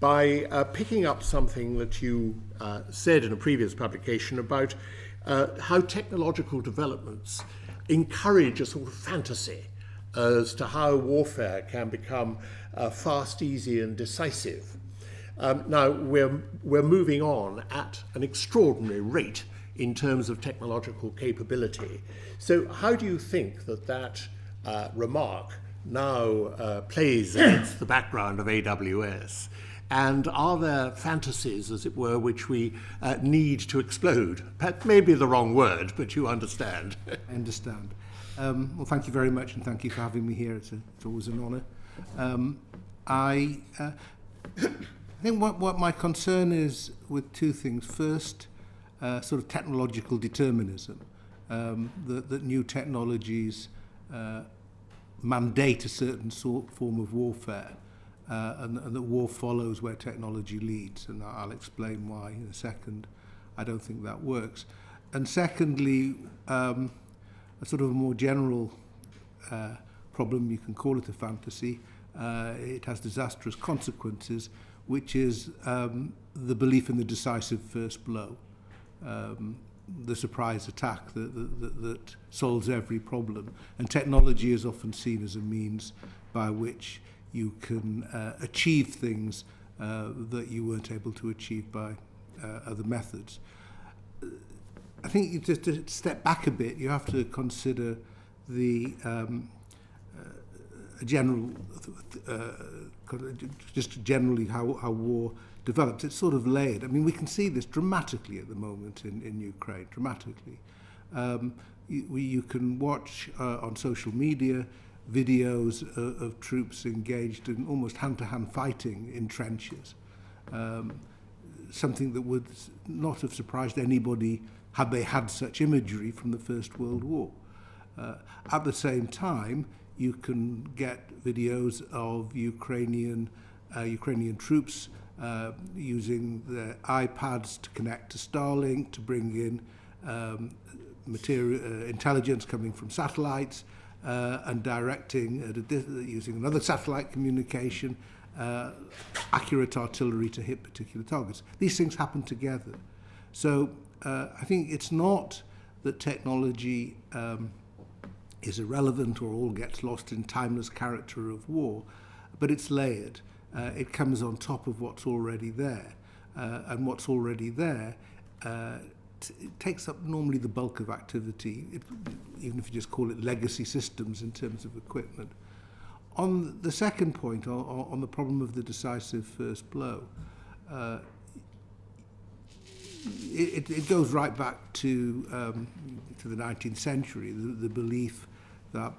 by picking up something that you said in a previous publication about how technological developments encourage a sort of fantasy as to how warfare can become fast, easy, and decisive. Now, we're moving on at an extraordinary rate in terms of technological capability. So how do you think that remark now plays against the background of AWS? And are there fantasies, as it were, which we need to explode? That may be the wrong word, but you understand. I understand. Well, thank you very much, and thank you for having me here. It's always an honour. I think what my concern is with two things. First, sort of technological determinism, that new technologies mandate a certain form of warfare. And that war follows where technology leads, and I'll explain why in a second. I don't think that works. And secondly, a sort of a more general problem, you can call it a fantasy, it has disastrous consequences, which is the belief in the decisive first blow, the surprise attack that solves every problem. And technology is often seen as a means by which you can achieve things that you weren't able to achieve by other methods. I think just to step back a bit, you have to consider the general, just generally how war develops. It's sort of layered. I mean, we can see this dramatically at the moment in Ukraine, dramatically. You can watch on social media videos of troops engaged in almost hand-to-hand fighting in trenches, something that would not have surprised anybody had they had such imagery from the First World War. At the same time, you can get videos of Ukrainian troops using their iPads to connect to Starlink, to bring in intelligence coming from satellites, and directing, using another satellite communication, accurate artillery to hit particular targets. These things happen together. So I think it's not that technology is irrelevant or all gets lost in timeless character of war, but it's layered. It comes on top of what's already there. And what's already there it takes up normally the bulk of activity, even if you just call it legacy systems in terms of equipment. On the second point, on the problem of the decisive first blow, it goes right back to the 19th century, the belief that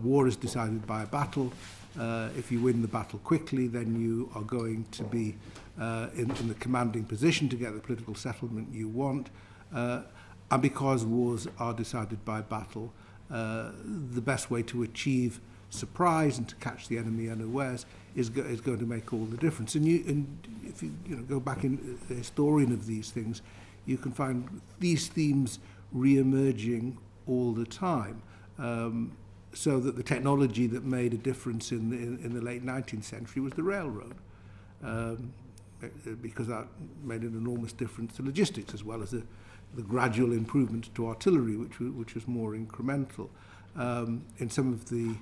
war is decided by a battle. If you win the battle quickly, then you are going to be in the commanding position to get the political settlement you want. And because wars are decided by battle, the best way to achieve surprise and to catch the enemy unawares is going to make all the difference. And if you go back in the historian of these things, you can find these themes re-emerging all the time. So that the technology that made a difference in the late 19th century was the railroad. Because that made an enormous difference to logistics, as well as the gradual improvement to artillery, which was more incremental. In some of the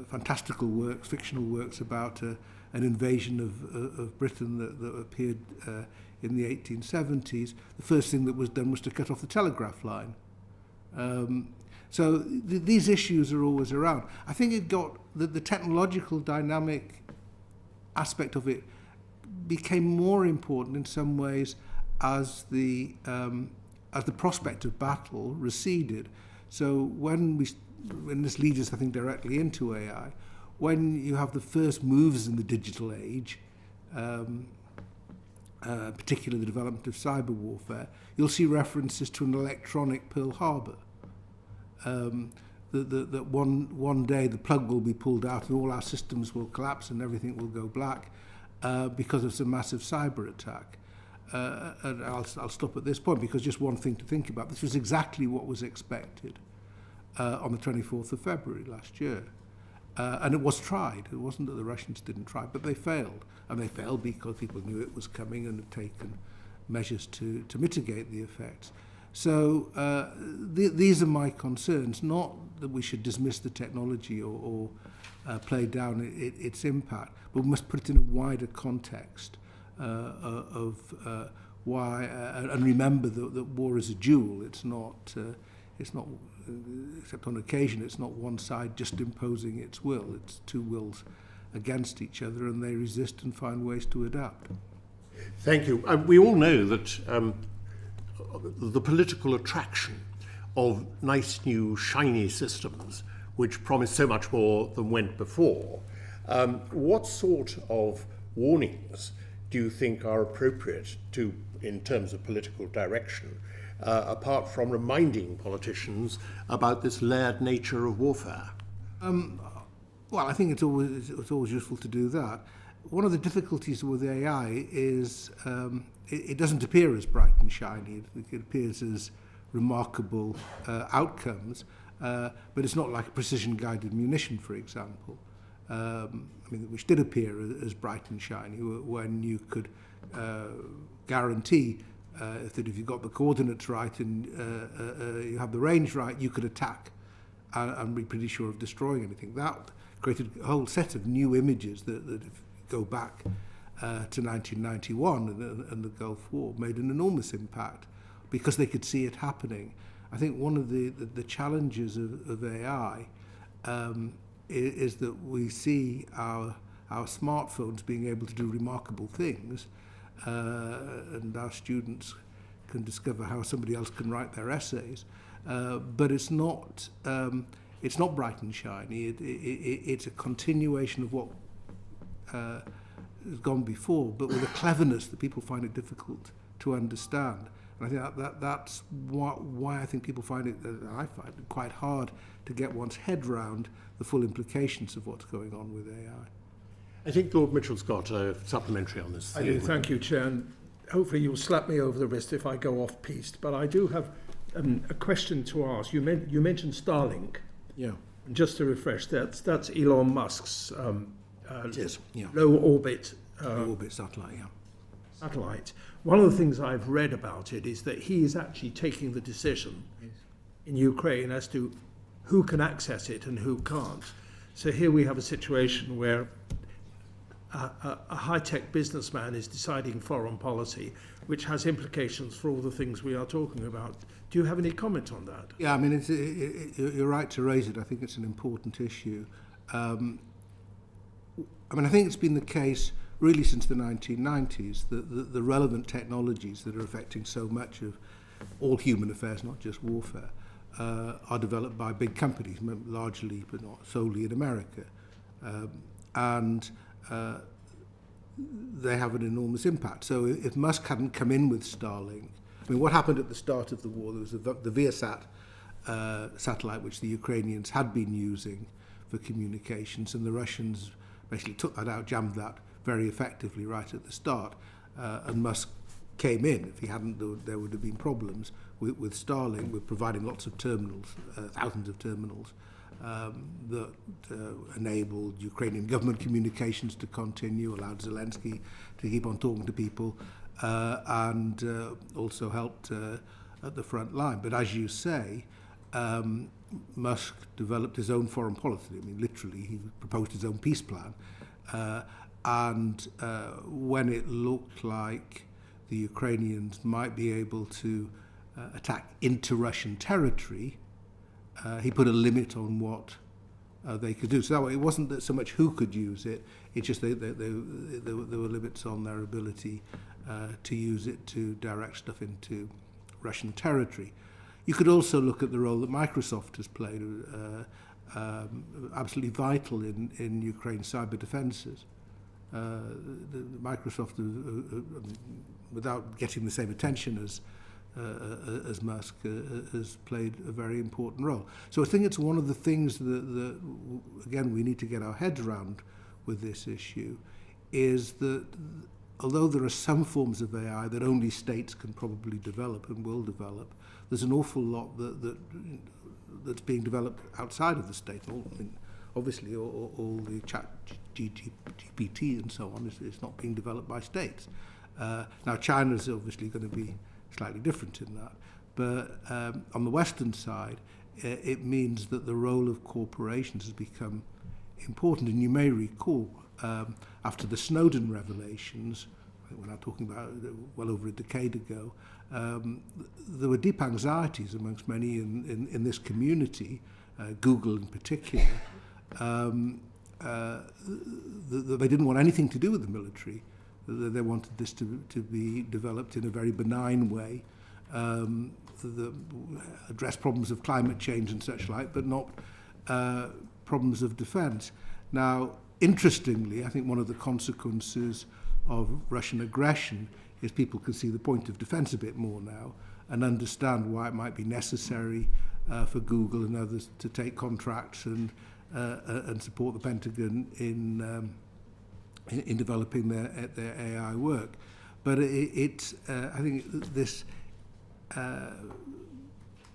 fantastical works, fictional works about an invasion of Britain that appeared in the 1870s, the first thing that was done was to cut off the telegraph line. So these issues are always around. I think it got the technological dynamic aspect of it became more important in some ways as the prospect of battle receded. So when this leads us, I think, directly into AI, when you have the first moves in the digital age, particularly the development of cyber warfare, you'll see references to an electronic Pearl Harbor. That one day the plug will be pulled out and all our systems will collapse and everything will go black because of some massive cyber attack. And I'll stop at this point, because just one thing to think about. This was exactly what was expected on the 24th of February last year. And it was tried. It wasn't that the Russians didn't try, but they failed. And they failed because people knew it was coming and had taken measures to mitigate the effects. So these are my concerns, not that we should dismiss the technology or play down its impact, but we must put it in a wider context of why, and remember that war is a duel. It's not, except on occasion, it's not one side just imposing its will. It's two wills against each other, and they resist and find ways to adapt. Thank you. We all know that the political attraction of nice new shiny systems which promise so much more than went before. What sort of warnings do you think are appropriate to, in terms of political direction, apart from reminding politicians about this layered nature of warfare? Well, I think it's always useful to do that. One of the difficulties with AI is it doesn't appear as bright and shiny. It appears as remarkable outcomes, but it's not like a precision-guided munition, for example, which did appear as bright and shiny when you could guarantee that if you got the coordinates right and you have the range right, you could attack and be pretty sure of destroying anything. That created a whole set of new images that if you go back to 1991 and the Gulf War, made an enormous impact because they could see it happening. I think one of the challenges of AI is that we see our smartphones being able to do remarkable things, and our students can discover how somebody else can write their essays, but it's not bright and shiny. It's a continuation of what has gone before, but with a cleverness that people find it difficult to understand. And I think that's why I think people find it, I find it quite hard to get one's head round the full implications of what's going on with AI. I think Lord Mitchell's got a supplementary on this. I do, thank you, Chair. And hopefully you'll slap me over the wrist if I go off-piste. But I do have a question to ask. You mentioned Starlink. Yeah. And just to refresh, that's Elon Musk's low orbit satellite, yeah. Satellite. One of the things I've read about it is that he is actually taking the decision in Ukraine as to who can access it and who can't. So here we have a situation where a high-tech businessman is deciding foreign policy, which has implications for all the things we are talking about. Do you have any comment on that? Yeah, I mean, you're right to raise it. I think it's an important issue. I think it's been the case really since the 1990s that the relevant technologies that are affecting so much of all human affairs, not just warfare, are developed by big companies, largely but not solely in America. They have an enormous impact. So if Musk hadn't come in with Starlink, I mean, what happened at the start of the war? There was the Viasat satellite, which the Ukrainians had been using for communications, and the Russians basically took that out, jammed that very effectively right at the start. And Musk came in. If he hadn't, there would have been problems with Starlink, with providing lots of terminals, thousands of terminals, that enabled Ukrainian government communications to continue, allowed Zelensky to keep on talking to people, and also helped at the front line. But as you say, Musk developed his own foreign policy. I mean, literally, he proposed his own peace plan. And when it looked like the Ukrainians might be able to attack into Russian territory, he put a limit on what they could do. So that way, it wasn't that so much who could use it, it's just there were limits on their ability to use it to direct stuff into Russian territory. You could also look at the role that Microsoft has played, absolutely vital in Ukraine's cyber defences. Microsoft, without getting the same attention as Musk, has played a very important role. So I think it's one of the things that again, we need to get our heads around with this issue, is that although there are some forms of AI that only states can probably develop and will develop, there's an awful lot that's being developed outside of the state. obviously all the chat GPT and so on is not being developed by states. Now China's obviously going to be slightly different in that, but on the Western side, it means that the role of corporations has become important. And you may recall, after the Snowden revelations, we're now talking about well over a decade ago, there were deep anxieties amongst many in this community, Google in particular, that they didn't want anything to do with the military. They wanted this to be developed in a very benign way, address problems of climate change and such like, but not problems of defence. Now, interestingly, I think one of the consequences of Russian aggression is people can see the point of defence a bit more now and understand why it might be necessary for Google and others to take contracts and support the Pentagon in developing their AI work. But I think this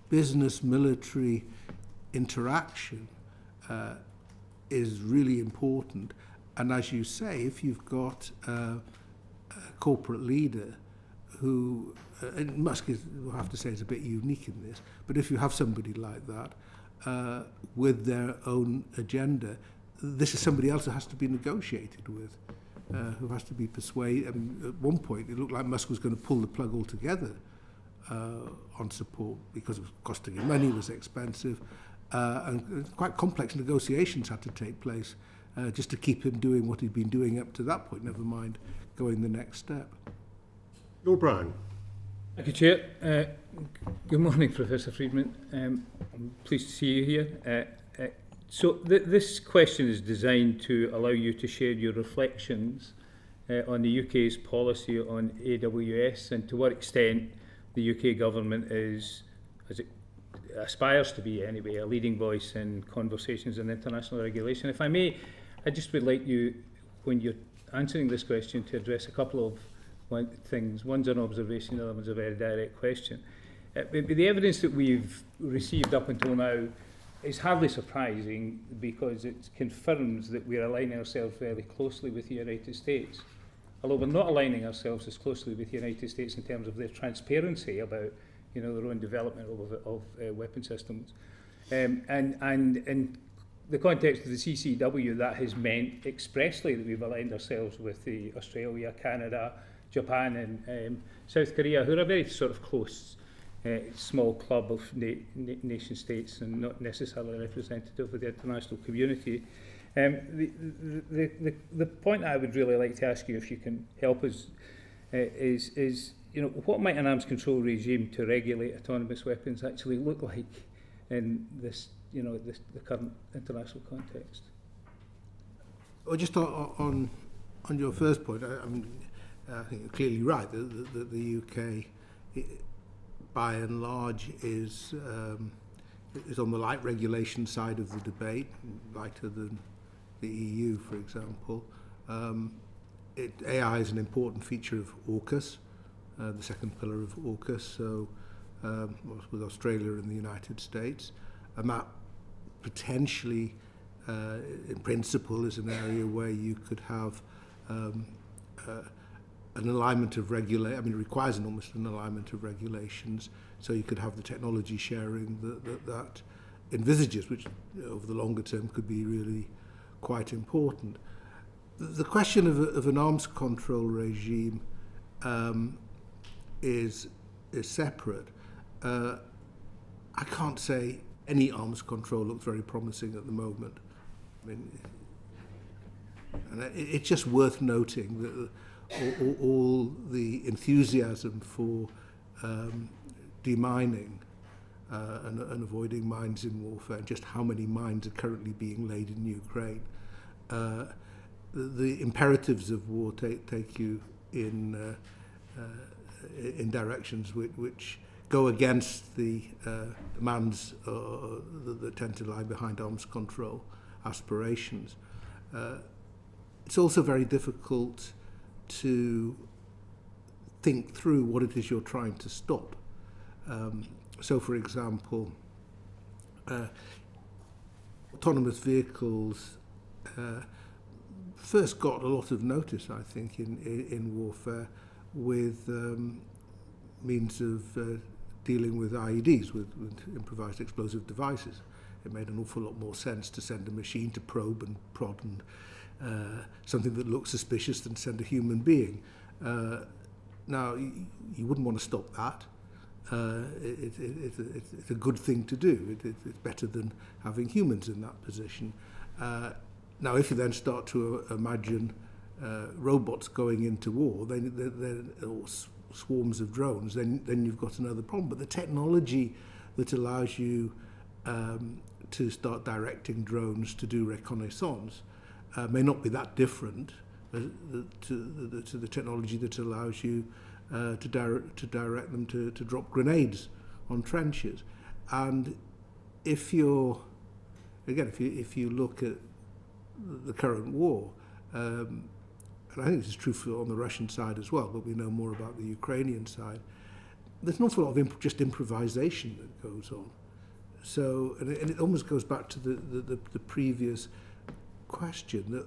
business-military interaction is really important. And as you say, if you've got a corporate leader who, and Musk we'll have to say, is a bit unique in this, but if you have somebody like that with their own agenda, this is somebody else who has to be negotiated with, who has to be persuaded. I mean, at one point, it looked like Musk was going to pull the plug altogether on support because it was costing him money, it was expensive, and quite complex negotiations had to take place just to keep him doing what he'd been doing up to that point, never mind going the next step. Lord Brown. Thank you, Chair. Good morning, Professor Friedman. I'm pleased to see you here. So this question is designed to allow you to share your reflections on the UK's policy on AWS and to what extent the UK government is, as it aspires to be anyway, a leading voice in conversations on international regulation. If I may, I just would like you, when you're answering this question, to address a couple of things. One's an observation, the other one's a very direct question. The evidence that we've received up until now is hardly surprising because it confirms that we're aligning ourselves very closely with the United States. Although we're not aligning ourselves as closely with the United States in terms of their transparency about their own development of weapon systems. And in the context of the CCW, that has meant expressly that we've aligned ourselves with Australia, Canada, Japan and South Korea, who are a very sort of close small club of nation states and not necessarily representative of the international community. The point I would really like to ask you, if you can help us, is what might an arms control regime to regulate autonomous weapons actually look like in this, the current international context? Well, just on your first point, I think you're clearly right that the UK, by and large, is on the light regulation side of the debate, lighter than the EU, for example. AI is an important feature of AUKUS, the second pillar of AUKUS, so with Australia and the United States, and that potentially, in principle, is an area where you could have an alignment of it requires almost an alignment of regulations, so you could have the technology sharing that envisages, which over the longer term could be really quite important. The question of an arms control regime is separate. I can't say any arms control looks very promising at the moment. I mean, and it's just worth noting that all the enthusiasm for demining and avoiding mines in warfare, and just how many mines are currently being laid in Ukraine. The imperatives of war take you in directions which go against the demands that tend to lie behind arms control aspirations. It's also very difficult to think through what it is you're trying to stop. So, for example, autonomous vehicles first got a lot of notice, I think, in warfare with means of dealing with IEDs, with improvised explosive devices. It made an awful lot more sense to send a machine to probe and prod and something that looked suspicious than send a human being. Now, you wouldn't want to stop that. It's a good thing to do. It's better than having humans in that position. Now, if you then start to imagine robots going into war, or swarms of drones, then you've got another problem. But the technology that allows you to start directing drones to do reconnaissance may not be that different to the technology that allows you to direct them to drop grenades on trenches. And if you look at the current war, and I think this is true on the Russian side as well, but we know more about the Ukrainian side, there's an awful lot of just improvisation that goes on. So, and it almost goes back to the previous question, that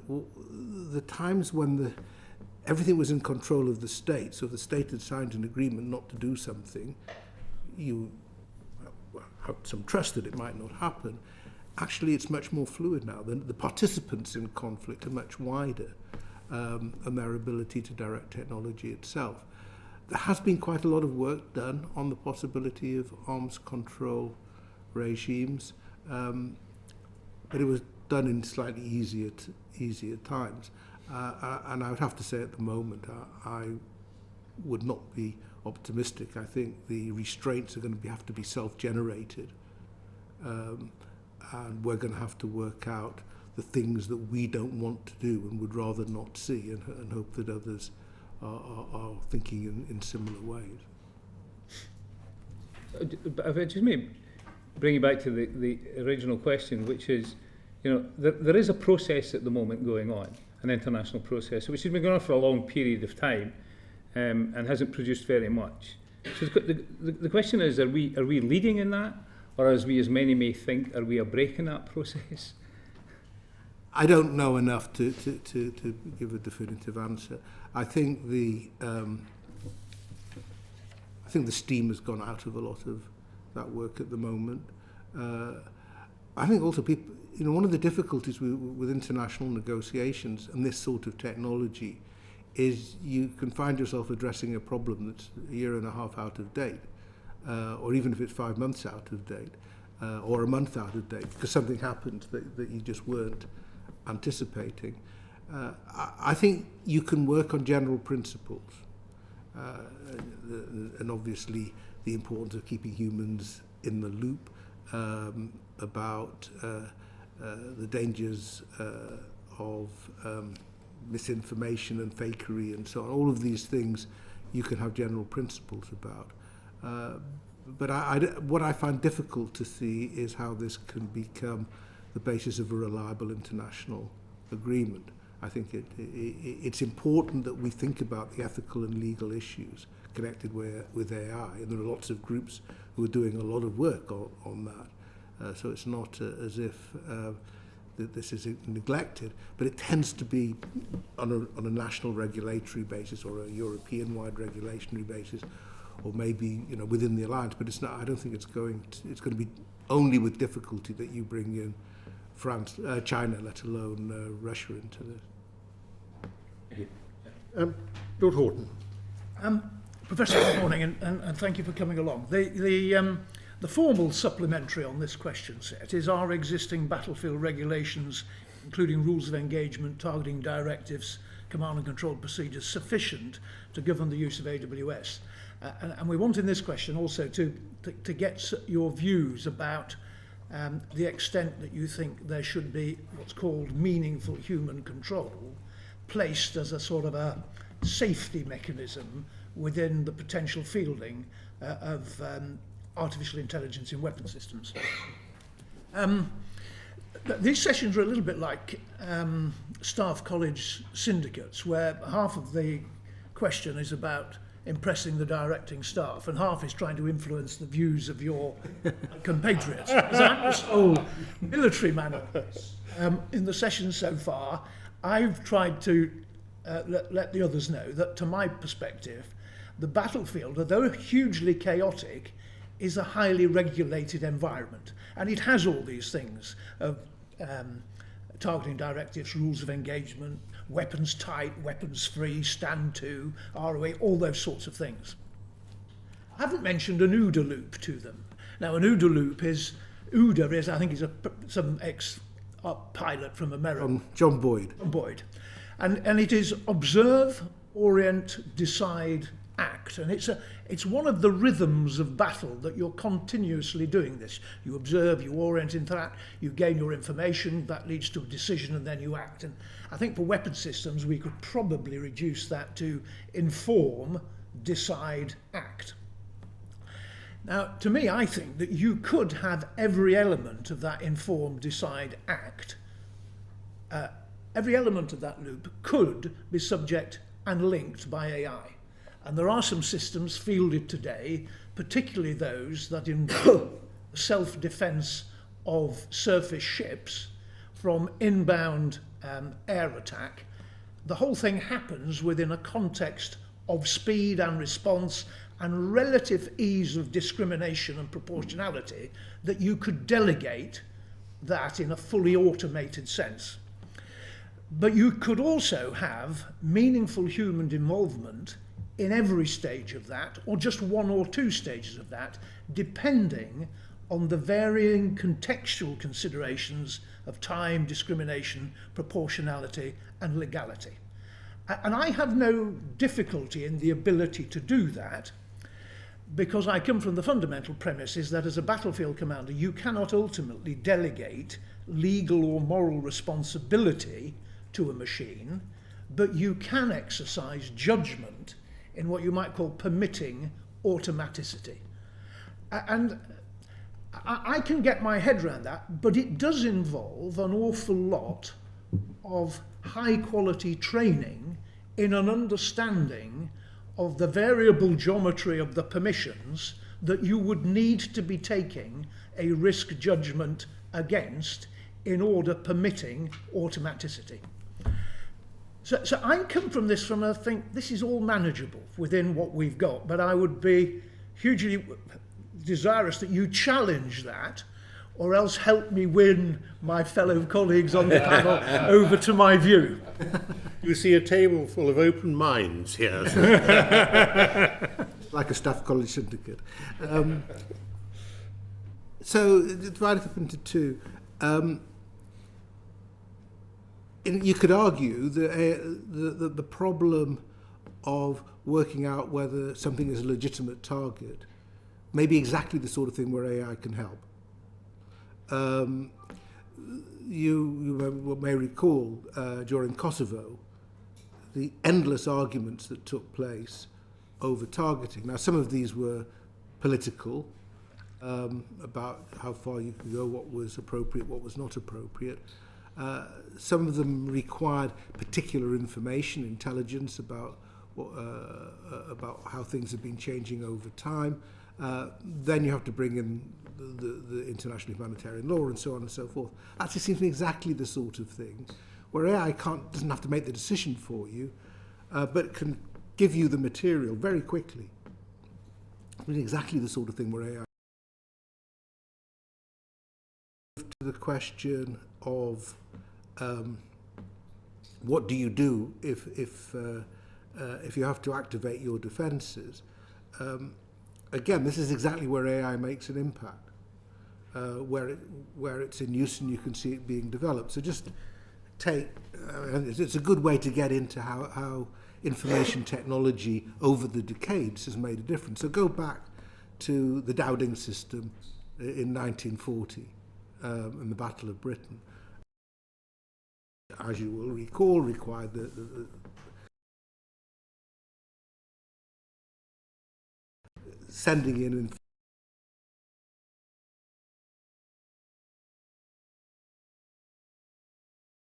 the times when everything was in control of the state, so if the state had signed an agreement not to do something, you had some trust that it might not happen. Actually, it's much more fluid now. The participants in conflict are much wider, and their ability to direct technology itself. There has been quite a lot of work done on the possibility of arms control regimes, but it was done in slightly easier times. And I would have to say at the moment, I would not be optimistic. I think the restraints are going to have to be self-generated, and we're going to have to work out the things that we don't want to do and would rather not see, and hope that others are thinking in similar ways. But if I just may bring you back to the original question, which is, there is a process at the moment going on, an international process, which has been going on for a long period of time, and hasn't produced very much. So the question is, are we leading in that, or as many may think, are we a break in that process? I don't know enough to give a definitive answer. I think the steam has gone out of a lot of that work at the moment. I think also people, one of the difficulties with international negotiations and this sort of technology is you can find yourself addressing a problem that's a year and a half out of date, or even if it's 5 months out of date, or a month out of date, because something happened that you just weren't anticipating. I think you can work on general principles, and obviously the importance of keeping humans in the loop about the dangers of misinformation and fakery and so on. All of these things you can have general principles about. But what I find difficult to see is how this can become the basis of a reliable international agreement. I think it's important that we think about the ethical and legal issues connected with AI, and there are lots of groups who are doing a lot of work on that. So it's not as if that this is neglected, but it tends to be on a national regulatory basis or a European-wide regulatory basis, or maybe within the alliance. But it's not. I don't think it's going to be only with difficulty that you bring in China, let alone Russia, into this. Lord Horton. Professor, good morning, and thank you for coming along. The formal supplementary on this question set is, are existing battlefield regulations, including rules of engagement, targeting directives, command and control procedures, sufficient to govern the use of AWS? And we want in this question also to get your views about the extent that you think there should be what's called meaningful human control placed as a sort of a safety mechanism within the potential fielding of artificial intelligence in weapon systems. These sessions are a little bit like staff college syndicates, where half of the question is about impressing the directing staff, and half is trying to influence the views of your compatriots. As I'm this whole military man of this. In the session so far, I've tried to let the others know that, to my perspective, the battlefield, although hugely chaotic, is a highly regulated environment. And it has all these things of targeting directives, rules of engagement, weapons tight, weapons free, stand to, ROA, all those sorts of things. I haven't mentioned an OODA loop to them. Now, an OODA loop is, I think, some ex-pilot from America. John Boyd. Boyd. And it is observe, orient, decide, act. And it's one of the rhythms of battle that you're continuously doing this. You observe, you orient into that, you gain your information, that leads to a decision, and then you act. And I think for weapon systems, we could probably reduce that to inform, decide, act. Now, to me, I think that you could have every element of that inform, decide, act. Every element of that loop could be subject and linked by AI. And there are some systems fielded today, particularly those that involve self-defense of surface ships from inbound air attack. The whole thing happens within a context of speed and response and relative ease of discrimination and proportionality that you could delegate that in a fully automated sense. But you could also have meaningful human involvement in every stage of that, or just one or two stages of that, depending on the varying contextual considerations of time, discrimination, proportionality, and legality. And I have no difficulty in the ability to do that, because I come from the fundamental premise is that as a battlefield commander, you cannot ultimately delegate legal or moral responsibility to a machine, but you can exercise judgment in what you might call permitting automaticity. And I can get my head around that, but it does involve an awful lot of high quality training in an understanding of the variable geometry of the permissions that you would need to be taking a risk judgment against in order permitting automaticity. So I come from this I think this is all manageable within what we've got, but I would be hugely desirous that you challenge that, or else help me win my fellow colleagues on the panel over to my view. You see a table full of open minds here. Like a staff college syndicate. So divide it up into two. You could argue that the problem of working out whether something is a legitimate target may be exactly the sort of thing where AI can help. You may recall during Kosovo the endless arguments that took place over targeting. Now, some of these were political, about how far you could go, what was appropriate, what was not appropriate. Some of them required particular information, intelligence about how things have been changing over time. Then you have to bring in the international humanitarian law and so on and so forth. Actually seems to be exactly the sort of thing where AI doesn't have to make the decision for you, but can give you the material very quickly. It's exactly the sort of thing where AI... To the question of what do you do if you have to activate your defences? Again, this is exactly where AI makes an impact, where it's in use and you can see it being developed. So just take, it's a good way to get into how information technology over the decades has made a difference. So go back to the Dowding system in 1940 in the Battle of Britain. As you will recall, required the sending in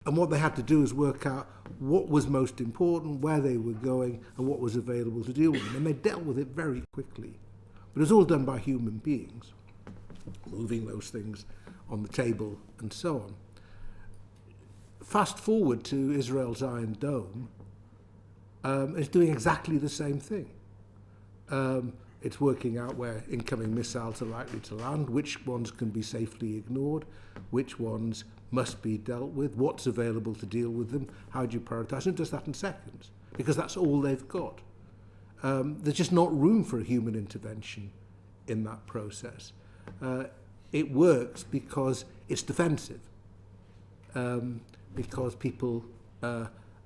And what they had to do is work out what was most important, where they were going, and what was available to deal with them. And they dealt with it very quickly. But it was all done by human beings, moving those things on the table and so on. Fast forward to Israel's Iron Dome, it's doing exactly the same thing. It's working out where incoming missiles are likely to land, which ones can be safely ignored, which ones must be dealt with, what's available to deal with them, how do you prioritise, and it does that in seconds, because that's all they've got. There's just not room for a human intervention in that process. It works because it's defensive, because people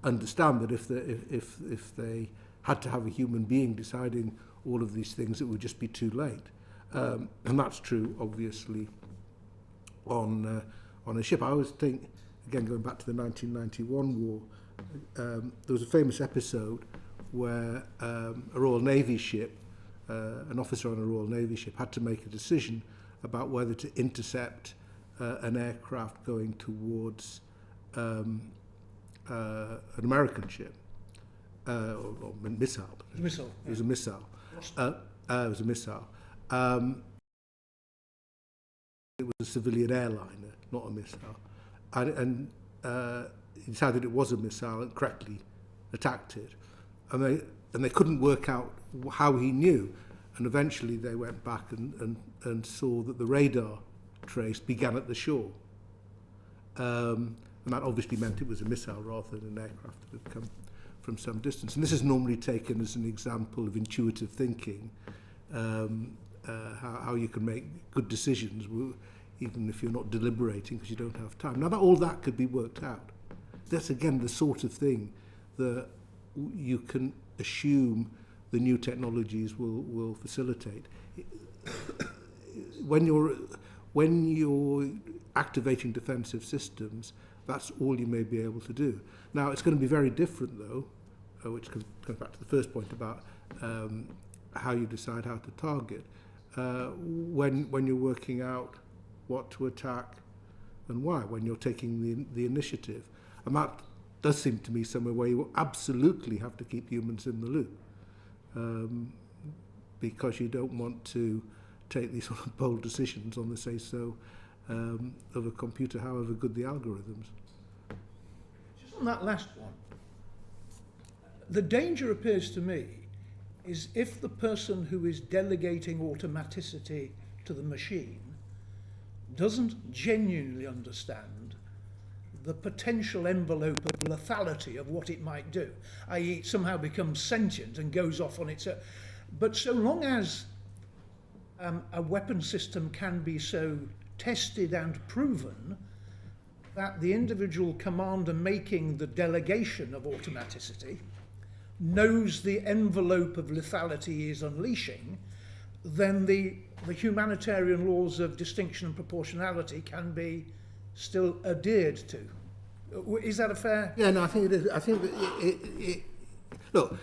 understand that if they had to have a human being deciding all of these things, it would just be too late. And that's true, obviously, on a ship. I always think, again, going back to the 1991 war, there was a famous episode where a Royal Navy ship, an officer on a Royal Navy ship, had to make a decision about whether to intercept an aircraft going towards an American ship, or missile. Missile. It was a missile. It was a missile. It was a civilian airliner, not a missile. And he decided it was a missile and correctly attacked it. And they couldn't work out how he knew. And eventually they went back and saw that the radar trace began at the shore. And that obviously meant it was a missile rather than an aircraft that had come from some distance. And this is normally taken as an example of intuitive thinking, how you can make good decisions even if you're not deliberating because you don't have time. Now, all that could be worked out. That's, again, the sort of thing that you can assume the new technologies will facilitate. When you're activating defensive systems, that's all you may be able to do. Now, it's going to be very different, though, which comes back to the first point about how you decide how to target. When you're working out what to attack and why, when you're taking the initiative. And that does seem to me somewhere where you absolutely have to keep humans in the loop, because you don't want to take these sort of bold decisions on the say-so of a computer, however good the algorithms. Just on that last one, the danger appears to me is if the person who is delegating automaticity to the machine doesn't genuinely understand the potential envelope of lethality of what it might do, i.e. it somehow becomes sentient and goes off on its own. But so long as a weapon system can be so tested and proven that the individual commander making the delegation of automaticity knows the envelope of lethality he is unleashing, then the humanitarian laws of distinction and proportionality can be still adhered to. Is that a fair? Yeah, no, I think it is. I think that look,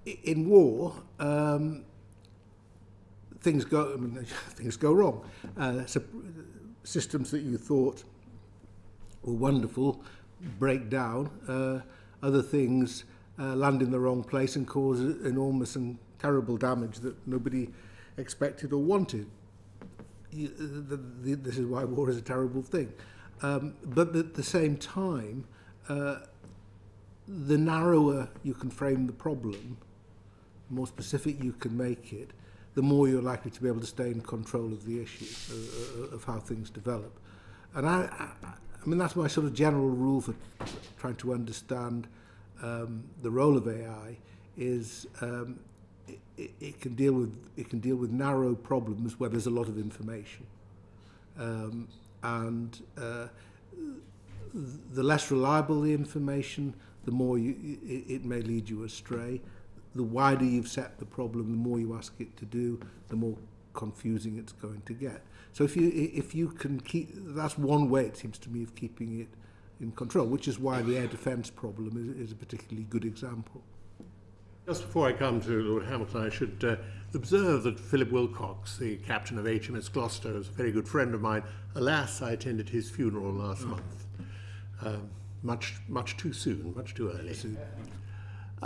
in war, things go wrong. So systems that you thought were wonderful break down. Other things land in the wrong place and cause enormous and terrible damage that nobody expected or wanted. This is why war is a terrible thing. But at the same time, the narrower you can frame the problem, the more specific you can make it, the more you're likely to be able to stay in control of the issue, of how things develop. And I mean, that's my sort of general rule for trying to understand the role of AI is it can deal with narrow problems where there's a lot of information, and the less reliable the information, the more it may lead you astray. The wider you've set the problem, the more you ask it to do, the more confusing it's going to get. So if you can keep, that's one way, it seems to me, of keeping it in control, which is why the air defence problem is a particularly good example. Just before I come to Lord Hamilton, I should observe that Philip Wilcox, the captain of HMS Gloucester, is a very good friend of mine. Alas, I attended his funeral last month. much too soon, much too early.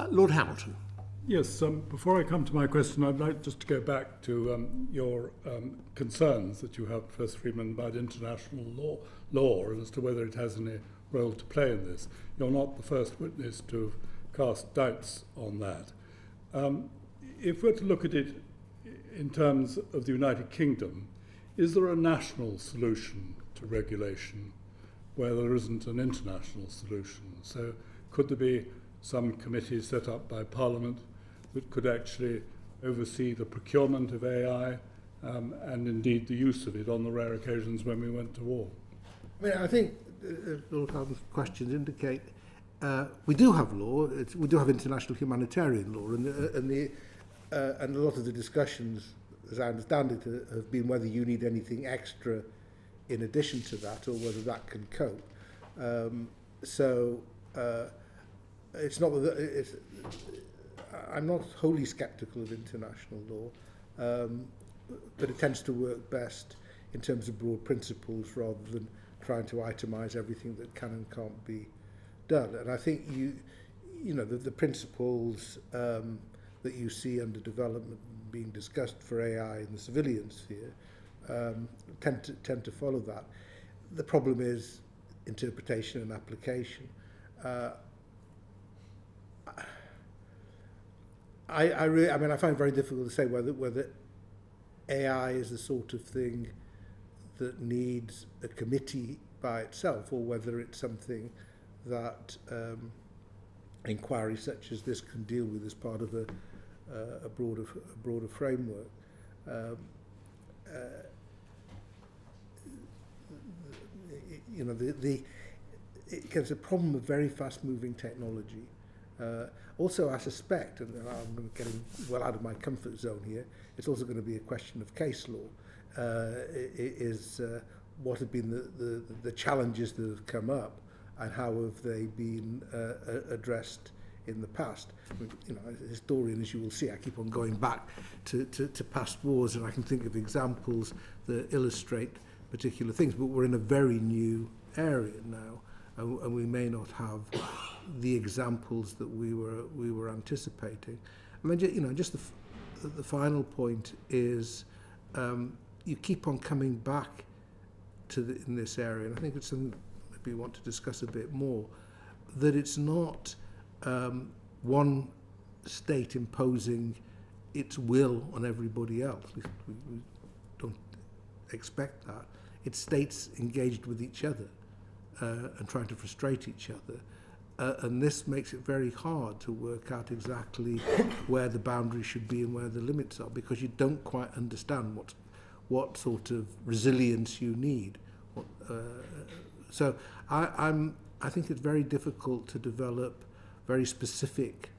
Lord Hamilton. Yes, before I come to my question, I'd like just to go back to your concerns that you have, Professor Friedman, about international law and as to whether it has any role to play in this. You're not the first witness to have cast doubts on that. If we're to look at it in terms of the United Kingdom, is there a national solution to regulation where there isn't an international solution? So could there be some committee set up by Parliament that could actually oversee the procurement of AI and indeed the use of it on the rare occasions when we went to war? I mean, I think Lord Hamilton's questions indicate we do have law. We do have international humanitarian law, and a lot of the discussions, as I understand it, have been whether you need anything extra in addition to that, or whether that can cope. It's not that I'm not wholly sceptical of international law, but it tends to work best in terms of broad principles rather than trying to itemize everything that can and can't be done. And I think the principles that you see under development being discussed for AI in the civilian sphere tend to follow that. The problem is interpretation and application. I find it very difficult to say whether AI is the sort of thing that needs a committee by itself, or whether it's something that inquiry such as this can deal with as part of a broader framework. It's a problem of very fast-moving technology. Also, I suspect, and I'm getting well out of my comfort zone here, it's also going to be a question of case law. What have been the challenges that have come up, and how have they been addressed in the past? I mean, as a historian, as you will see, I keep on going back to past wars, and I can think of examples that illustrate particular things, but we're in a very new area now, and we may not have the examples that we were anticipating. I mean, just the final point is you keep on coming back to in this area, and I think it's something maybe we want to discuss a bit more, that it's not one state imposing its will on everybody else. We don't expect that. It's states engaged with each other and trying to frustrate each other. And this makes it very hard to work out exactly where the boundaries should be and where the limits are, because you don't quite understand what sort of resilience you need. So I think it's very difficult to develop very specific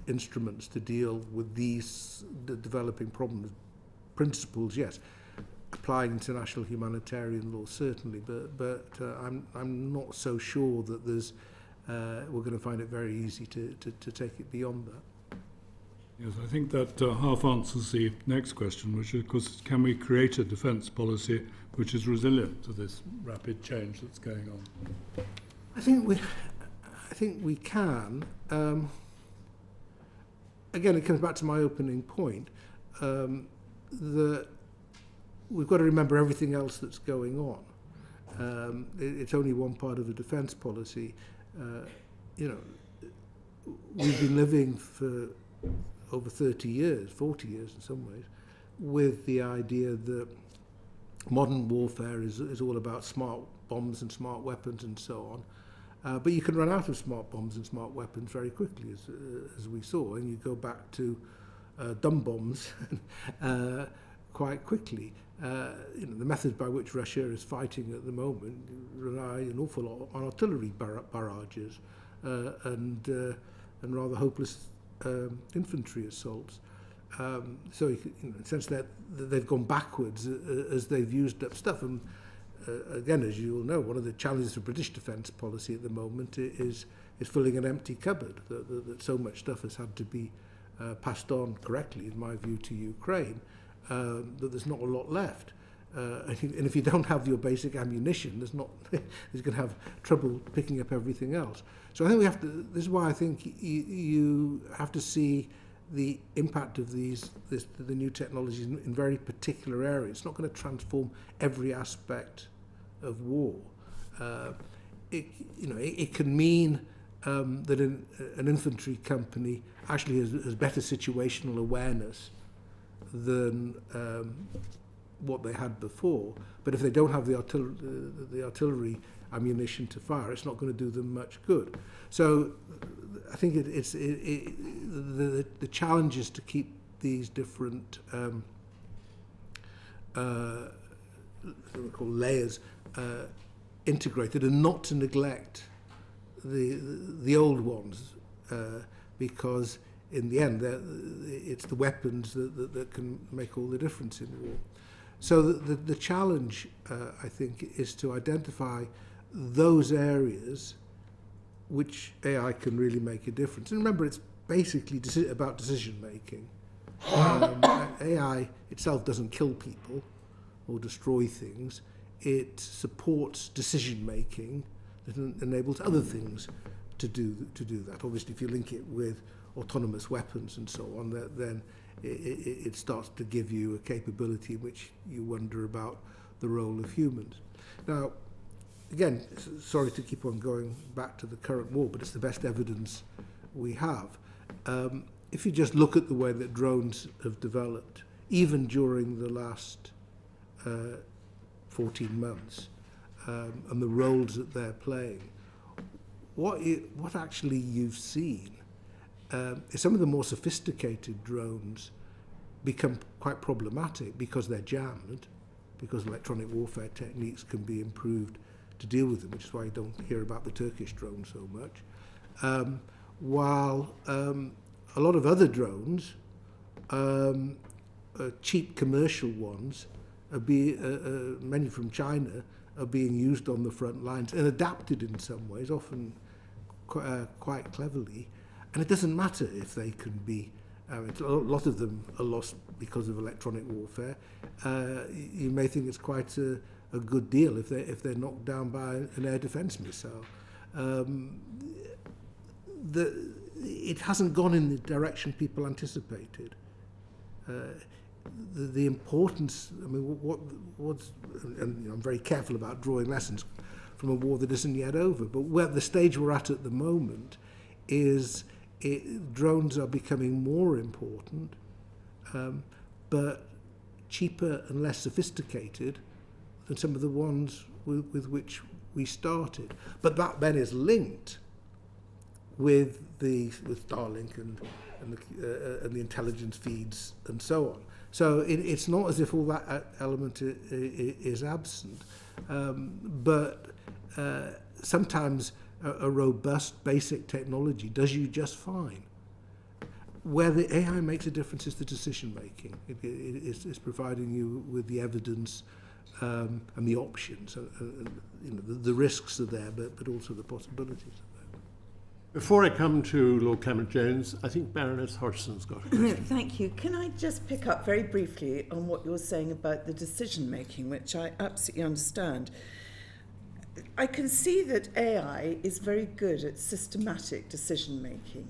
instruments to deal with these developing problems. Principles, yes. Applying international humanitarian law, certainly, but I'm not so sure that we're going to find it very easy to take it beyond that. Yes, I think that half answers the next question, which is, of course, can we create a defence policy which is resilient to this rapid change that's going on? I think we can. Again, it comes back to my opening point, that we've got to remember everything else that's going on. It's only one part of the defence policy. We've been living for over 30 years, 40 years in some ways, with the idea that modern warfare is all about smart bombs and smart weapons and so on. But you can run out of smart bombs and smart weapons very quickly, as we saw, and you go back to dumb bombs quite quickly. The methods by which Russia is fighting at the moment rely an awful lot on artillery barrages and rather hopeless infantry assaults. So in a sense that they've gone backwards as they've used up stuff. And again, as you all know, one of the challenges of British defence policy at the moment is filling an empty cupboard. That so much stuff has had to be passed on correctly, in my view, to Ukraine. That there's not a lot left. And if you don't have your basic ammunition, there's going to have trouble picking up everything else. So I think this is why I think you have to see the impact of the new technologies in very particular areas. It's not going to transform every aspect of war. It can mean that an infantry company actually has better situational awareness than what they had before. But if they don't have the artillery ammunition to fire, it's not going to do them much good. So I think the challenge is to keep these different layers integrated, and not to neglect the old ones, because in the end it's the weapons that can make all the difference in war. So the challenge, I think, is to identify those areas which AI can really make a difference. And remember, it's basically about decision making. AI itself doesn't kill people or destroy things. It supports decision making that enables other things to do that. Obviously, if you link it with autonomous weapons and so on, then it starts to give you a capability in which you wonder about the role of humans. Now, again, sorry to keep on going back to the current war, but it's the best evidence we have. If you just look at the way that drones have developed, even during the last 14 months, and the roles that they're playing, what actually you've seen is some of the more sophisticated drones become quite problematic because they're jammed, because electronic warfare techniques can be improved to deal with them, which is why you don't hear about the Turkish drone so much. While a lot of other drones, cheap commercial ones, many from China, are being used on the front lines and adapted in some ways, often quite cleverly. And it doesn't matter if they can be, a lot of them are lost because of electronic warfare. You may think it's quite a good deal if they're knocked down by an air defense missile. It hasn't gone in the direction people anticipated. The importance, I mean, and I'm very careful about drawing lessons from a war that isn't yet over, but where the stage we're at the moment is drones are becoming more important, but cheaper and less sophisticated than some of the ones with which we started. But that then is linked with Starlink and the intelligence feeds and so on. So it's not as if all that element is absent, but sometimes a robust basic technology does you just fine. Where the AI makes a difference is the decision making. It's providing you with the evidence and the options. The risks are there, but also the possibilities are there. Before I come to Lord Clement Jones, I think Baroness Hodgson's got a question. Thank you. Can I just pick up very briefly on what you're saying about the decision making, which I absolutely understand. I can see that AI is very good at systematic decision making,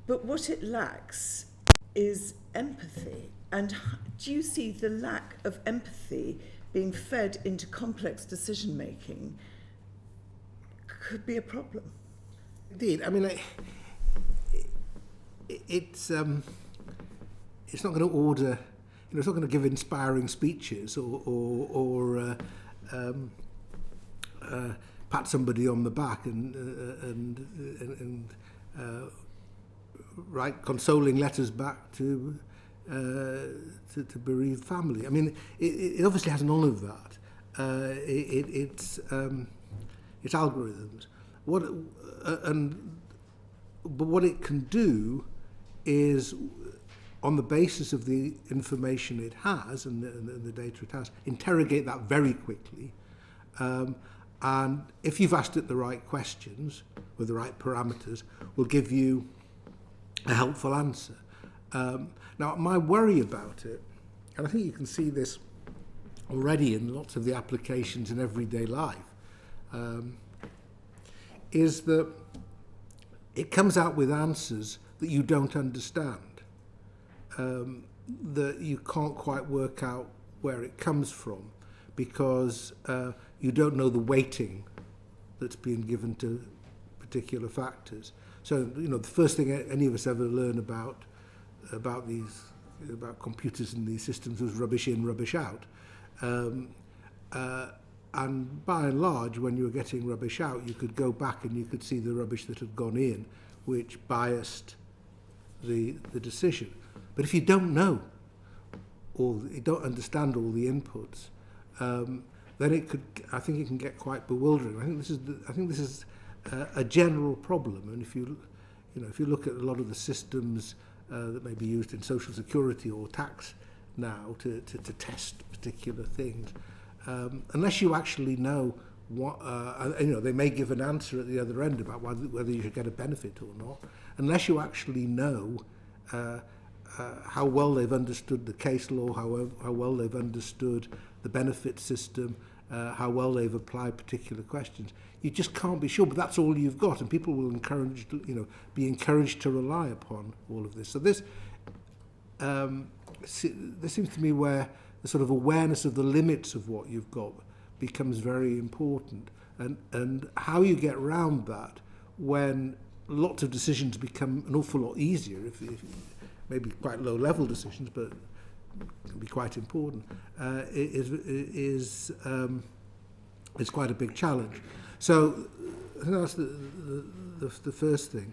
but what it lacks is empathy. And do you see the lack of empathy being fed into complex decision making could be a problem? Indeed, I mean, it's not going to order, it's not going to give inspiring speeches or pat somebody on the back and write consoling letters back to bereaved family. I mean, it obviously has none of that. It's algorithms. But what it can do is, on the basis of the information it has and the data it has, interrogate that very quickly. And if you've asked it the right questions with the right parameters, will give you a helpful answer. Now, my worry about it, and I think you can see this already in lots of the applications in everyday life, is that it comes out with answers that you don't understand, that you can't quite work out where it comes from, because you don't know the weighting that's been given to particular factors. So, you know, the first thing any of us ever learn about computers and these systems was rubbish in, rubbish out. And by and large, when you were getting rubbish out, you could go back and you could see the rubbish that had gone in, which biased the decision. But if you don't know, or you don't understand all the inputs, then I think it can get quite bewildering. I think this is a general problem. And if you look at a lot of the systems that may be used in social security or tax now to test particular things, unless you actually know what, they may give an answer at the other end about whether you should get a benefit or not. Unless you actually know how well they've understood the case law, how well they've understood the benefit system, how well they've applied particular questions, you just can't be sure. But that's all you've got, and people will be encouraged to rely upon all of this. So this seems to me where the sort of awareness of the limits of what you've got becomes very important, and how you get around that when lots of decisions become an awful lot easier, if maybe quite low-level decisions, but can be quite important, is quite a big challenge. So I think that's the first thing.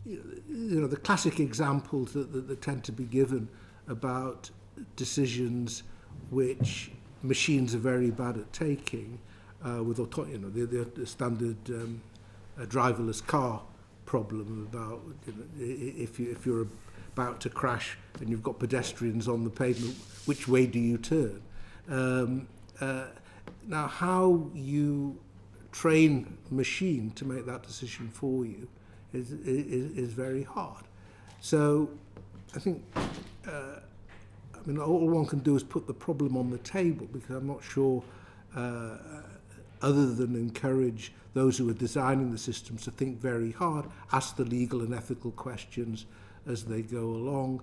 The classic examples that tend to be given about decisions which machines are very bad at taking, with the standard driverless car problem about if you're about to crash and you've got pedestrians on the pavement, which way do you turn? Now, how you train a machine to make that decision for you is very hard. So I think all one can do is put the problem on the table, because I'm not sure, other than encourage those who are designing the systems to think very hard, ask the legal and ethical questions as they go along,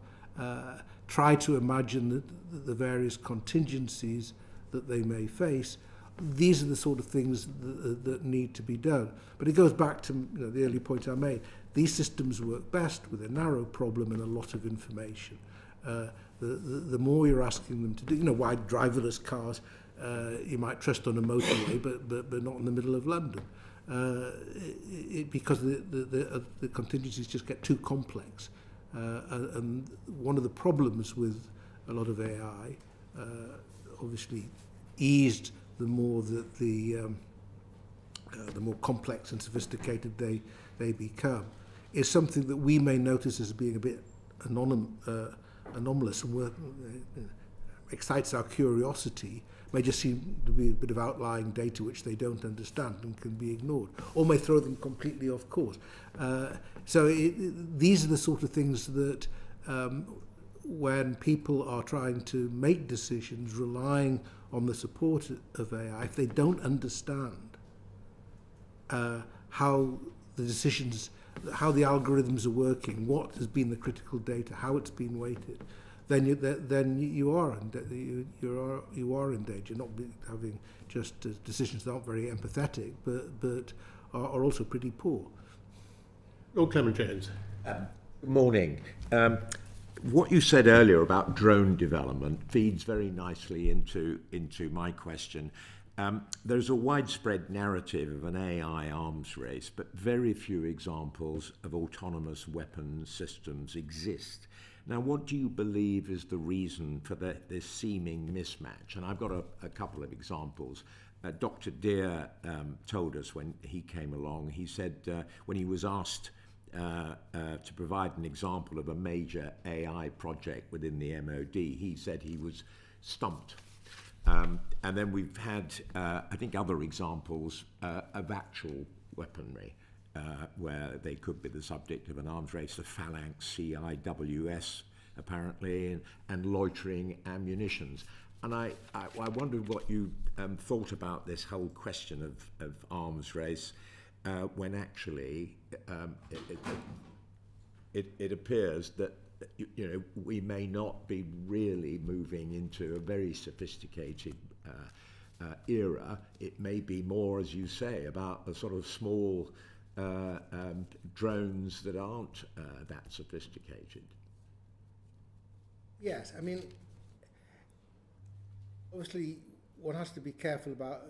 try to imagine the various contingencies that they may face. These are the sort of things that need to be done. But it goes back to the early point I made. These systems work best with a narrow problem and a lot of information. The more you're asking them to do, why driverless cars you might trust on a motorway, but not in the middle of London, because the contingencies just get too complex. And one of the problems with a lot of AI, obviously, eased the more that the more complex and sophisticated they become, is something that we may notice as being a bit anomalous and excites our curiosity, may just seem to be a bit of outlying data which they don't understand and can be ignored, or may throw them completely off course. So these are the sort of things that when people are trying to make decisions relying on the support of AI, if they don't understand how the decisions, how the algorithms are working, what has been the critical data, how it's been weighted, then you are in danger, not having just decisions that aren't very empathetic, but are also pretty poor. Lord Clement Jones. Good morning. What you said earlier about drone development feeds very nicely into my question. There's a widespread narrative of an AI arms race, but very few examples of autonomous weapon systems exist. Now, what do you believe is the reason for this seeming mismatch? And I've got a couple of examples. Dr. Deere told us when he came along, he said when he was asked to provide an example of a major AI project within the MOD, he said he was stumped. And then we've had, I think, other examples of actual weaponry where they could be the subject of an arms race. The Phalanx CIWS apparently, and loitering ammunitions. And I wondered what you thought about this whole question of arms race when actually it appears that we may not be really moving into a very sophisticated era. It may be more, as you say, about the sort of small drones that aren't that sophisticated. Yes, I mean, obviously, one has to be careful about,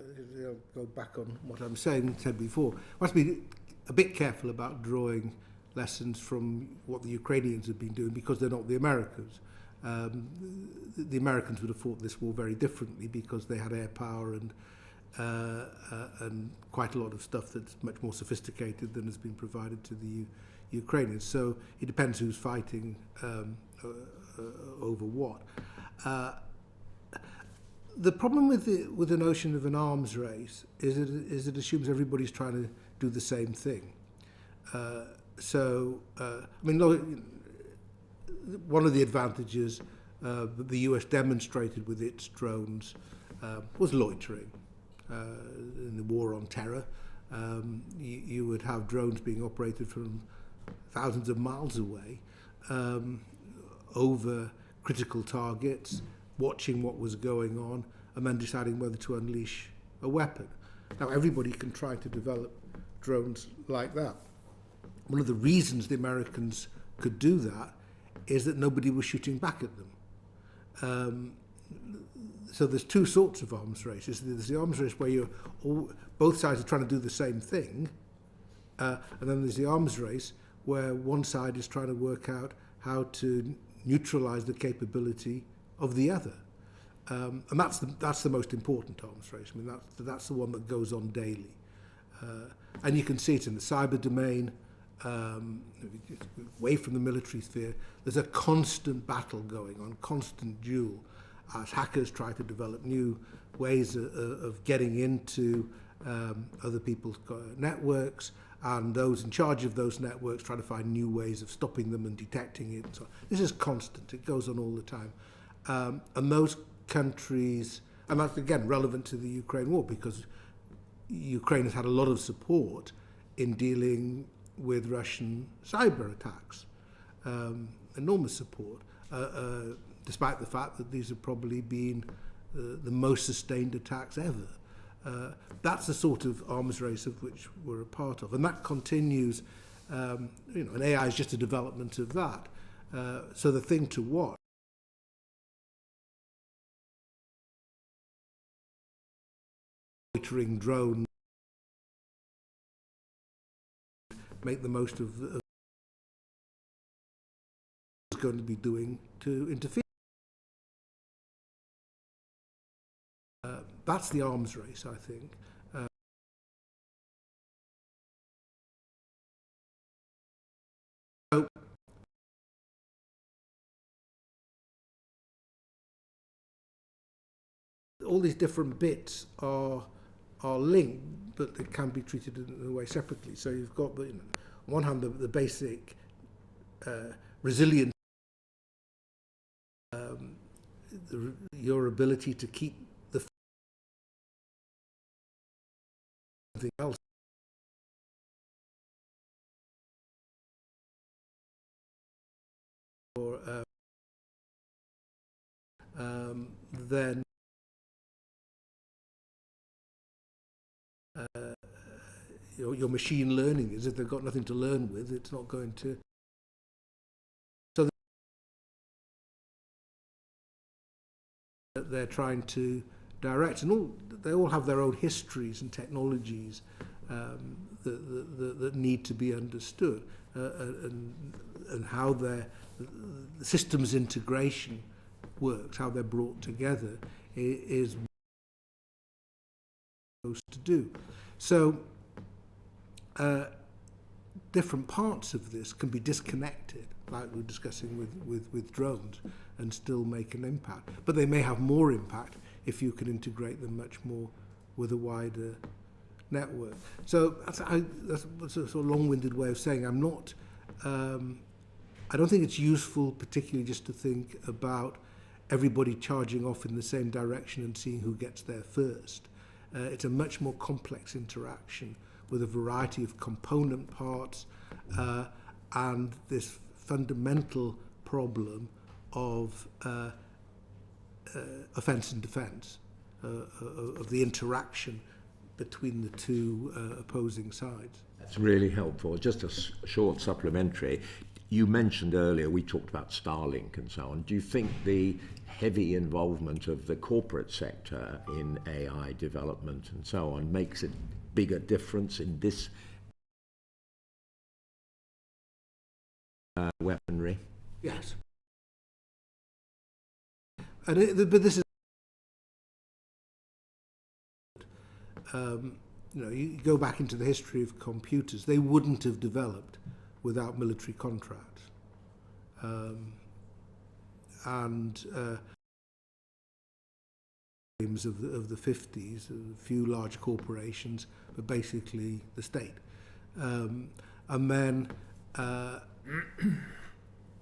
go back on what I'm said before, one has to be a bit careful about drawing lessons from what the Ukrainians have been doing, because they're not the Americans. The Americans would have fought this war very differently because they had air power and quite a lot of stuff that's much more sophisticated than has been provided to the Ukrainians. So it depends who's fighting over what. The problem with the notion of an arms race is it assumes everybody's trying to do the same thing. I mean, one of the advantages that the US demonstrated with its drones was loitering. In the war on terror, you would have drones being operated from thousands of miles away over critical targets, watching what was going on, and then deciding whether to unleash a weapon. Now, everybody can try to develop drones like that. One of the reasons the Americans could do that is that nobody was shooting back at them. So there's two sorts of arms races. There's the arms race where both sides are trying to do the same thing, and then there's the arms race where one side is trying to work out how to neutralize the capability of the other. And that's the most important arms race. I mean, that's the one that goes on daily. And you can see it in the cyber domain, away from the military sphere. There's a constant battle going on, constant duel, as hackers try to develop new ways of getting into other people's networks, and those in charge of those networks try to find new ways of stopping them and detecting it. And so this is constant. It goes on all the time. And those countries, and that's again relevant to the Ukraine war, because Ukraine has had a lot of support in dealing with Russian cyber attacks, enormous support, despite the fact that these have probably been the most sustained attacks ever. That's the sort of arms race of which we're a part of, and that continues. And AI is just a development of that. So the thing to watch, loitering drone, make the most of is going to be doing to interfere. That's the arms race, I think. So all these different bits are linked, but they can be treated in a way separately. So you've got, on one hand, the basic resilience, your ability to keep the something else. Or then your machine learning is, if they've got nothing to learn with, it's not going to. So they're trying to direct, and they all have their own histories and technologies that need to be understood, and how their systems integration works, how they're brought together, is what they're supposed to do. So different parts of this can be disconnected, like we're discussing with drones, and still make an impact. But they may have more impact if you can integrate them much more with a wider network. So that's a sort of long-winded way of saying I'm not I don't think it's useful particularly just to think about everybody charging off in the same direction and seeing who gets there first. It's a much more complex interaction with a variety of component parts and this fundamental problem of offence and defence, of the interaction between the two opposing sides. That's really helpful. Just a short supplementary. You mentioned earlier, we talked about Starlink and so on. Do you think the heavy involvement of the corporate sector in AI development and so on makes a bigger difference in this weaponry? Yes. And but this is, you know, you go back into the history of computers, they wouldn't have developed without military contracts. Of the 50s, a few large corporations, but basically the state. And then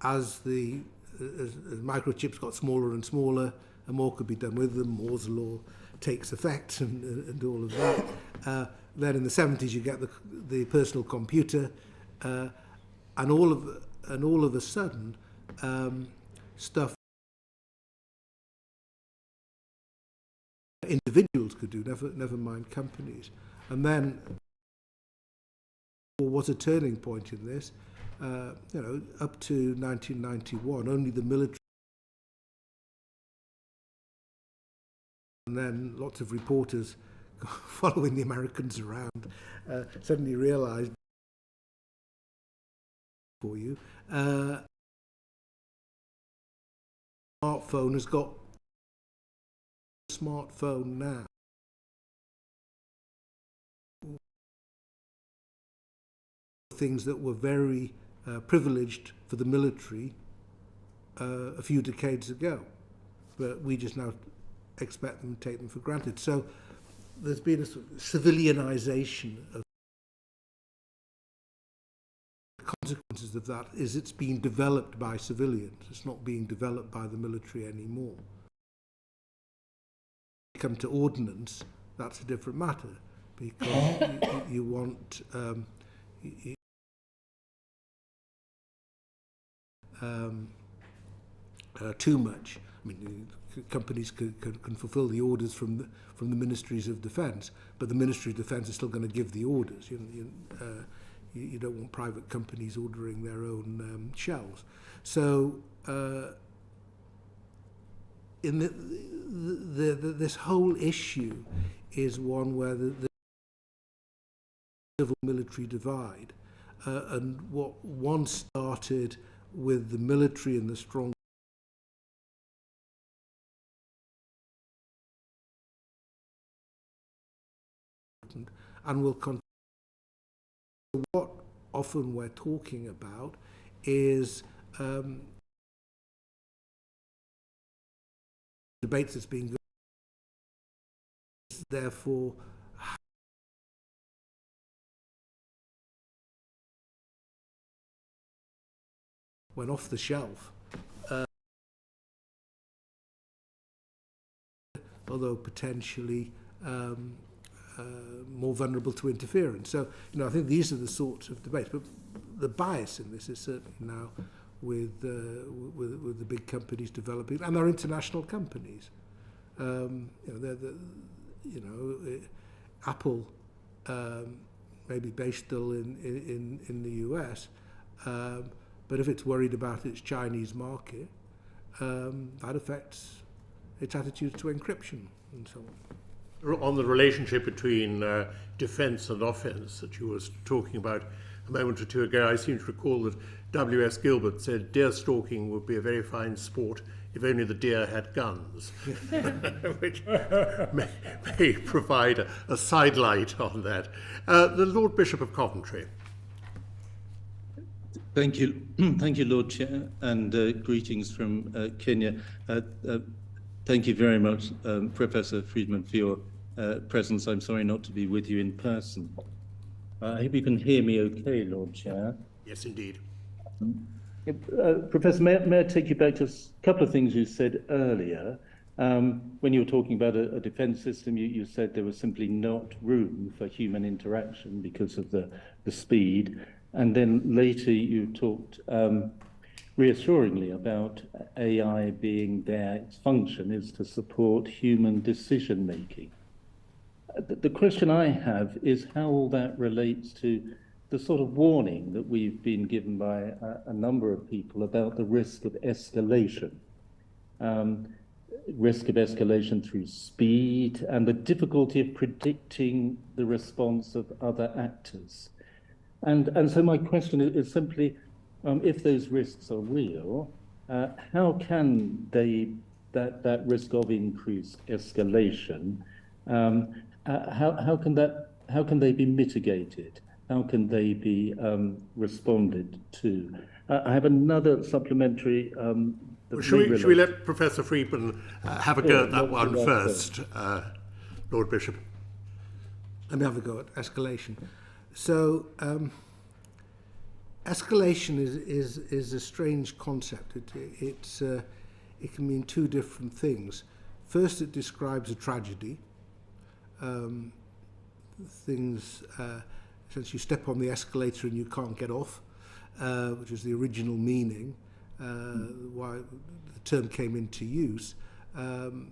as microchips got smaller and smaller, and more could be done with them, Moore's law takes effect and all of that. Then in the 70s you get the personal computer, and all of a sudden stuff individuals could do, never mind companies. And then there was a turning point in this. You know, up to 1991, only the military, and then lots of reporters following the Americans around suddenly realised for you, smartphone has got a smartphone now. Things that were very privileged for the military a few decades ago, but we just now expect them to take them for granted. So there's been a sort of civilianization of the consequences of that. Is it's being developed by civilians, it's not being developed by the military anymore. Come to ordnance, that's a different matter, because you want too much. I mean, companies can fulfil the orders from the ministries of defence, but the Ministry of Defence is still going to give the orders. You don't want private companies ordering their own shells. So in this whole issue is one where the civil military divide, and what once started with the military and the strong and will continue. What often we're talking about is debates that's being going, therefore went off the shelf, although potentially more vulnerable to interference. So, you know, I think these are the sorts of debates. But the bias in this is certainly now with the big companies developing, and they're international companies. Apple may be based still in the US, but if it's worried about its Chinese market, that affects its attitude to encryption and so on. On the relationship between defence and offence that you were talking about a moment or two ago, I seem to recall that W.S. Gilbert said deer stalking would be a very fine sport if only the deer had guns, which may provide a sidelight on that. The Lord Bishop of Coventry. Thank you, Lord Chair, and greetings from Kenya. Thank you very much, Professor Freedman, for your presence. I'm sorry not to be with you in person. I hope you can hear me okay, Lord Chair. Yes, indeed. Professor, may I take you back to a couple of things you said earlier? When you were talking about a defense system, you said there was simply not room for human interaction because of the speed. And then later you talked reassuringly about AI being there, its function is to support human decision making. The question I have is how all that relates to the sort of warning that we've been given by a number of people about the risk of escalation. Risk of escalation through speed and the difficulty of predicting the response of other actors. And so my question is simply, if those risks are real, how can that risk of increased escalation, how can they be mitigated? How can they be responded to? I have another supplementary. Should we let Professor Friedman have a go at that one first, Lord Bishop? Let me have a go at escalation. So, escalation is a strange concept. It can mean two different things. First, it describes a tragedy. Things, since you step on the escalator and you can't get off, which is the original meaning, why the term came into use, and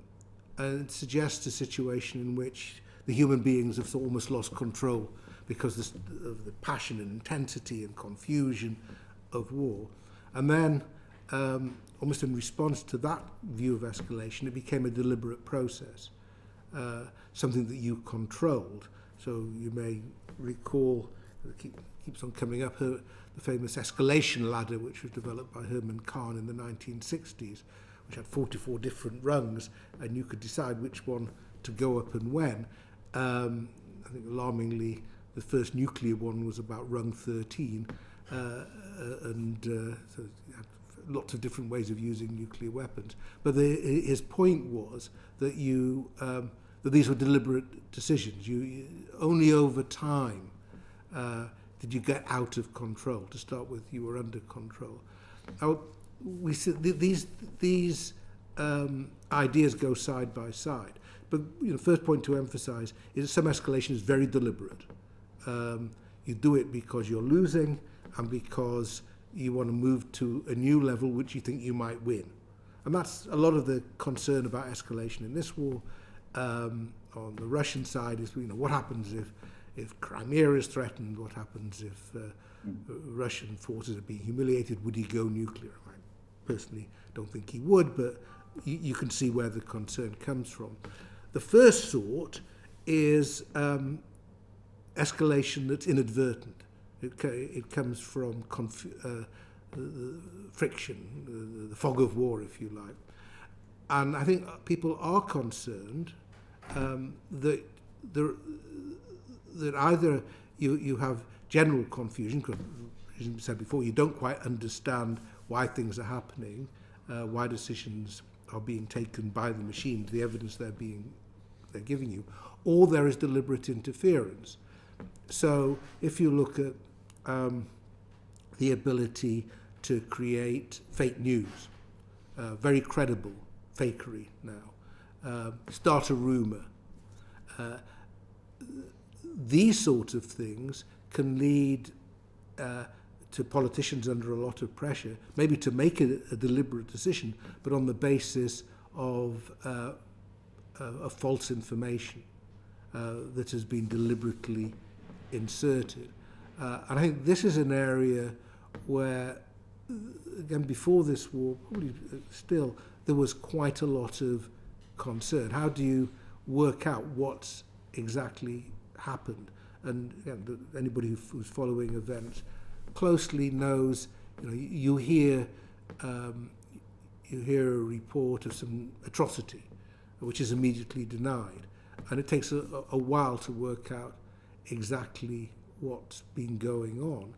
it suggests a situation in which the human beings have almost lost control because of the passion and intensity and confusion of war. And then, almost in response to that view of escalation, it became a deliberate process, something that you controlled. So you may recall, it keeps on coming up, the famous escalation ladder, which was developed by Herman Kahn in the 1960s, which had 44 different rungs, and you could decide which one to go up and when. I think alarmingly, the first nuclear one was about rung 13, and so you had lots of different ways of using nuclear weapons. But his point was that that these were deliberate decisions. You only over time did you get out of control. To start with, you were under control. Now, we see these ideas go side by side. But first point to emphasize is that some escalation is very deliberate. You do it because you're losing and because you want to move to a new level which you think you might win. And that's a lot of the concern about escalation in this war. On the Russian side is, what happens if Crimea is threatened? What happens if Russian forces are being humiliated? Would he go nuclear? I personally don't think he would, but you can see where the concern comes from. The first sort is escalation that's inadvertent. It comes from friction, the fog of war, if you like. And I think people are concerned that either you have general confusion, because, as you said before, you don't quite understand why things are happening, why decisions are being taken by the machines, the evidence they're giving you, or there is deliberate interference. So if you look at the ability to create fake news, very credible fakery now, start a rumor, these sorts of things can lead to politicians under a lot of pressure, maybe to make a deliberate decision, but on the basis of false information that has been deliberately inserted. And I think this is an area where, again, before this war, probably still, there was quite a lot of concern. How do you work out what's exactly happened? And again, anybody who's following events closely knows, you hear a report of some atrocity, which is immediately denied, and it takes a while to work out exactly what's been going on,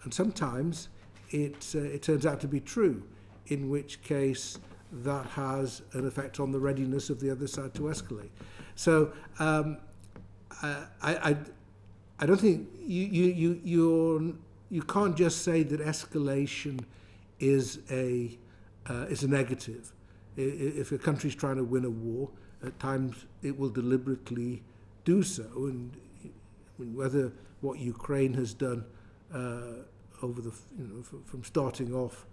and sometimes it turns out to be true, in which case that has an effect on the readiness of the other side to escalate. So I don't think you can't just say that escalation is a negative. If a country's trying to win a war, at times it will deliberately do so, and I mean, whether what Ukraine has done over the, from starting off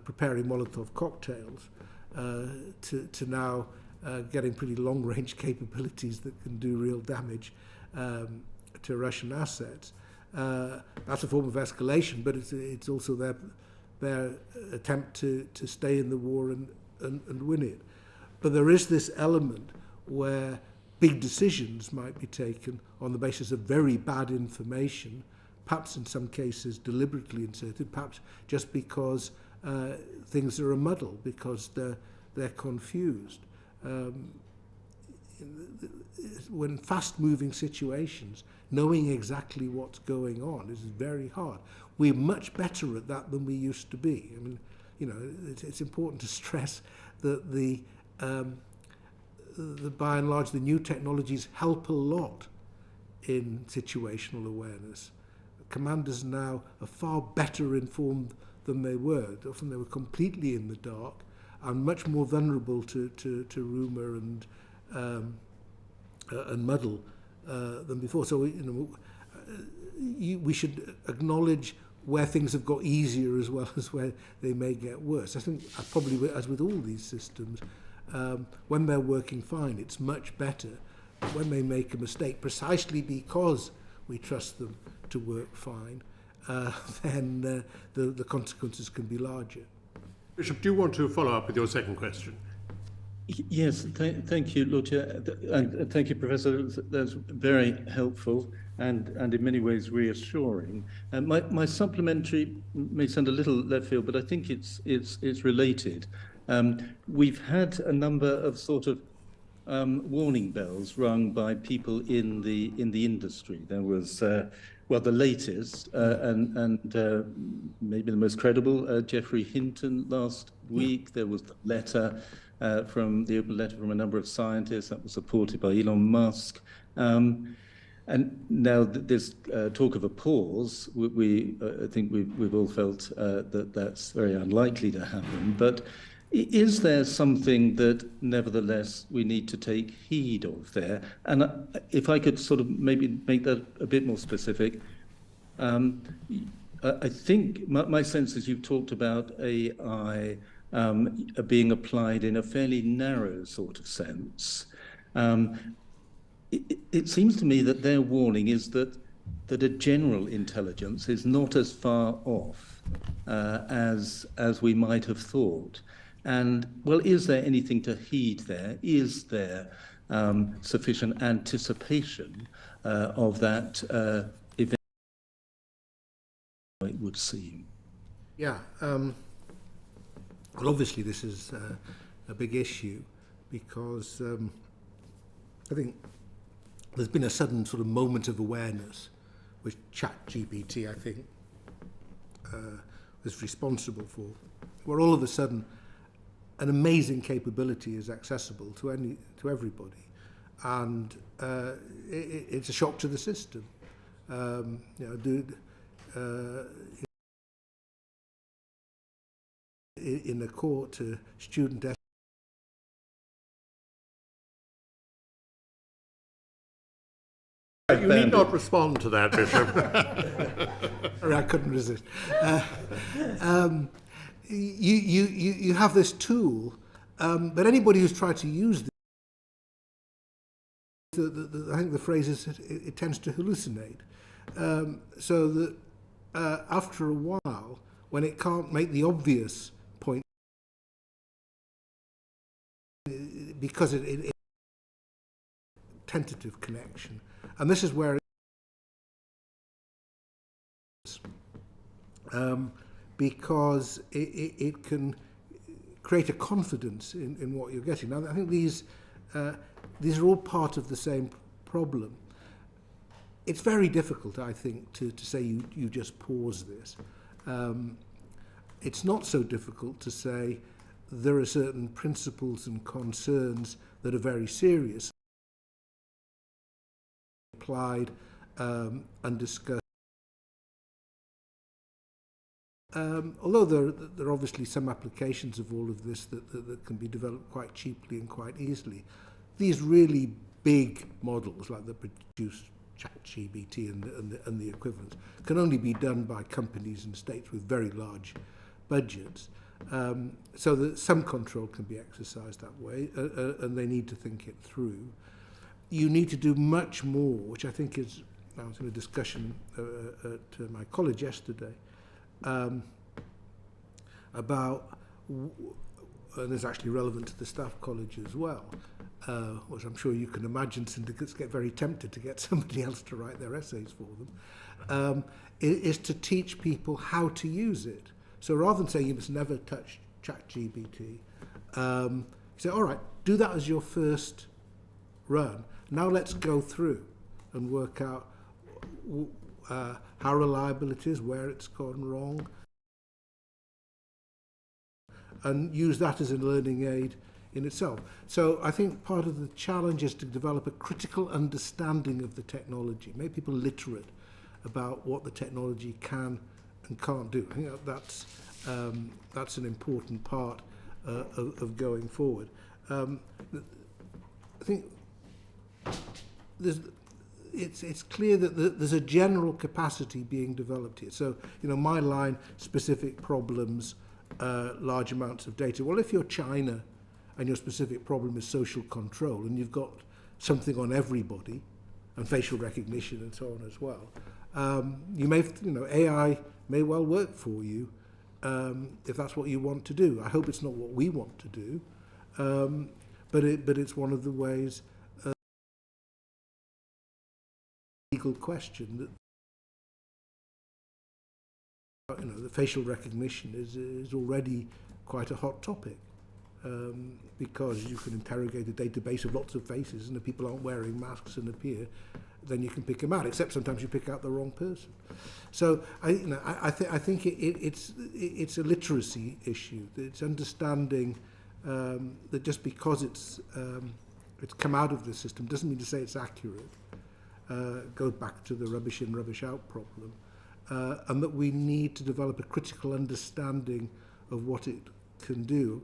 preparing Molotov cocktails to now getting pretty long-range capabilities that can do real damage to Russian assets. That's a form of escalation, but it's also their attempt to stay in the war and win it. But there is this element where big decisions might be taken on the basis of very bad information, perhaps in some cases deliberately inserted, perhaps just because things are a muddle, because they're confused. When fast-moving situations, knowing exactly what's going on is very hard. We're much better at that than we used to be. I mean, it's important to stress that by and large the new technologies help a lot in situational awareness. Commanders now are far better informed than they were. Often they were completely in the dark and much more vulnerable to rumour and muddle than before. So we should acknowledge where things have got easier as well as where they may get worse. I think probably, as with all these systems, when they're working fine, it's much better. But when they make a mistake, precisely because we trust them to work fine, then the consequences can be larger. Bishop, do you want to follow up with your second question? Yes, thank you, Lord Chair, and thank you, Professor. That's very helpful and in many ways reassuring. My supplementary may sound a little left field, but I think it's related. We've had a number of sort of warning bells rung by people in the industry. There was the latest and maybe the most credible, Geoffrey Hinton last week. There was the letter from the open letter from a number of scientists that was supported by Elon Musk. And now this talk of a pause, I think we've all felt that that's very unlikely to happen. But is there something that nevertheless we need to take heed of there? And if I could sort of maybe make that a bit more specific, I think my sense is you've talked about AI being applied in a fairly narrow sort of sense. It seems to me that their warning is that a general intelligence is not as far off as we might have thought. And, well, is there anything to heed there? Is there sufficient anticipation of that event, it would seem? Yeah. Well, obviously this is a big issue because I think there's been a sudden sort of moment of awareness which ChatGPT, I think, was responsible for, where all of a sudden an amazing capability is accessible to everybody, and it's a shock to the system. In a court to student You need not respond to that, Bishop. Sorry, I couldn't resist. You have this tool, but anybody who's tried to use this, I think the phrase is it tends to hallucinate. So that after a while, when it can't make the obvious point, because it tentative connection, and this is where it is, because it can create a confidence in what you're getting. Now, I think these are all part of the same problem. It's very difficult, I think, to say you just pause this. It's not so difficult to say there are certain principles and concerns that are very serious, applied and discussed although there are obviously some applications of all of this that can be developed quite cheaply and quite easily, these really big models like that produce ChatGPT and the equivalents can only be done by companies and states with very large budgets, so that some control can be exercised that way, and they need to think it through. You need to do much more, which I think is, I was in a discussion at my college yesterday, about, and it's actually relevant to the staff college as well, which I'm sure you can imagine syndicates get very tempted to get somebody else to write their essays for them, is to teach people how to use it. So rather than saying you must never touch ChatGPT, you say, all right, do that as your first run. Now let's go through and work out how reliable it is, where it's gone wrong, and use that as a learning aid in itself. So I think part of the challenge is to develop a critical understanding of the technology, make people literate about what the technology can and can't do. I think that's an important part of going forward. I think it's clear that there's a general capacity being developed here. So, my line, specific problems, large amounts of data. Well, if you're China and your specific problem is social control and you've got something on everybody and facial recognition and so on as well, you may, AI may well work for you if that's what you want to do. I hope it's not what we want to do, but it's one of the ways. Legal question that the facial recognition is already quite a hot topic, because you can interrogate a database of lots of faces, and if people aren't wearing masks and appear, then you can pick them out, except sometimes you pick out the wrong person. So I think it's a literacy issue. It's understanding that just because it's come out of the system doesn't mean to say it's accurate. Goes back to the rubbish in, rubbish out problem, and that we need to develop a critical understanding of what it can do.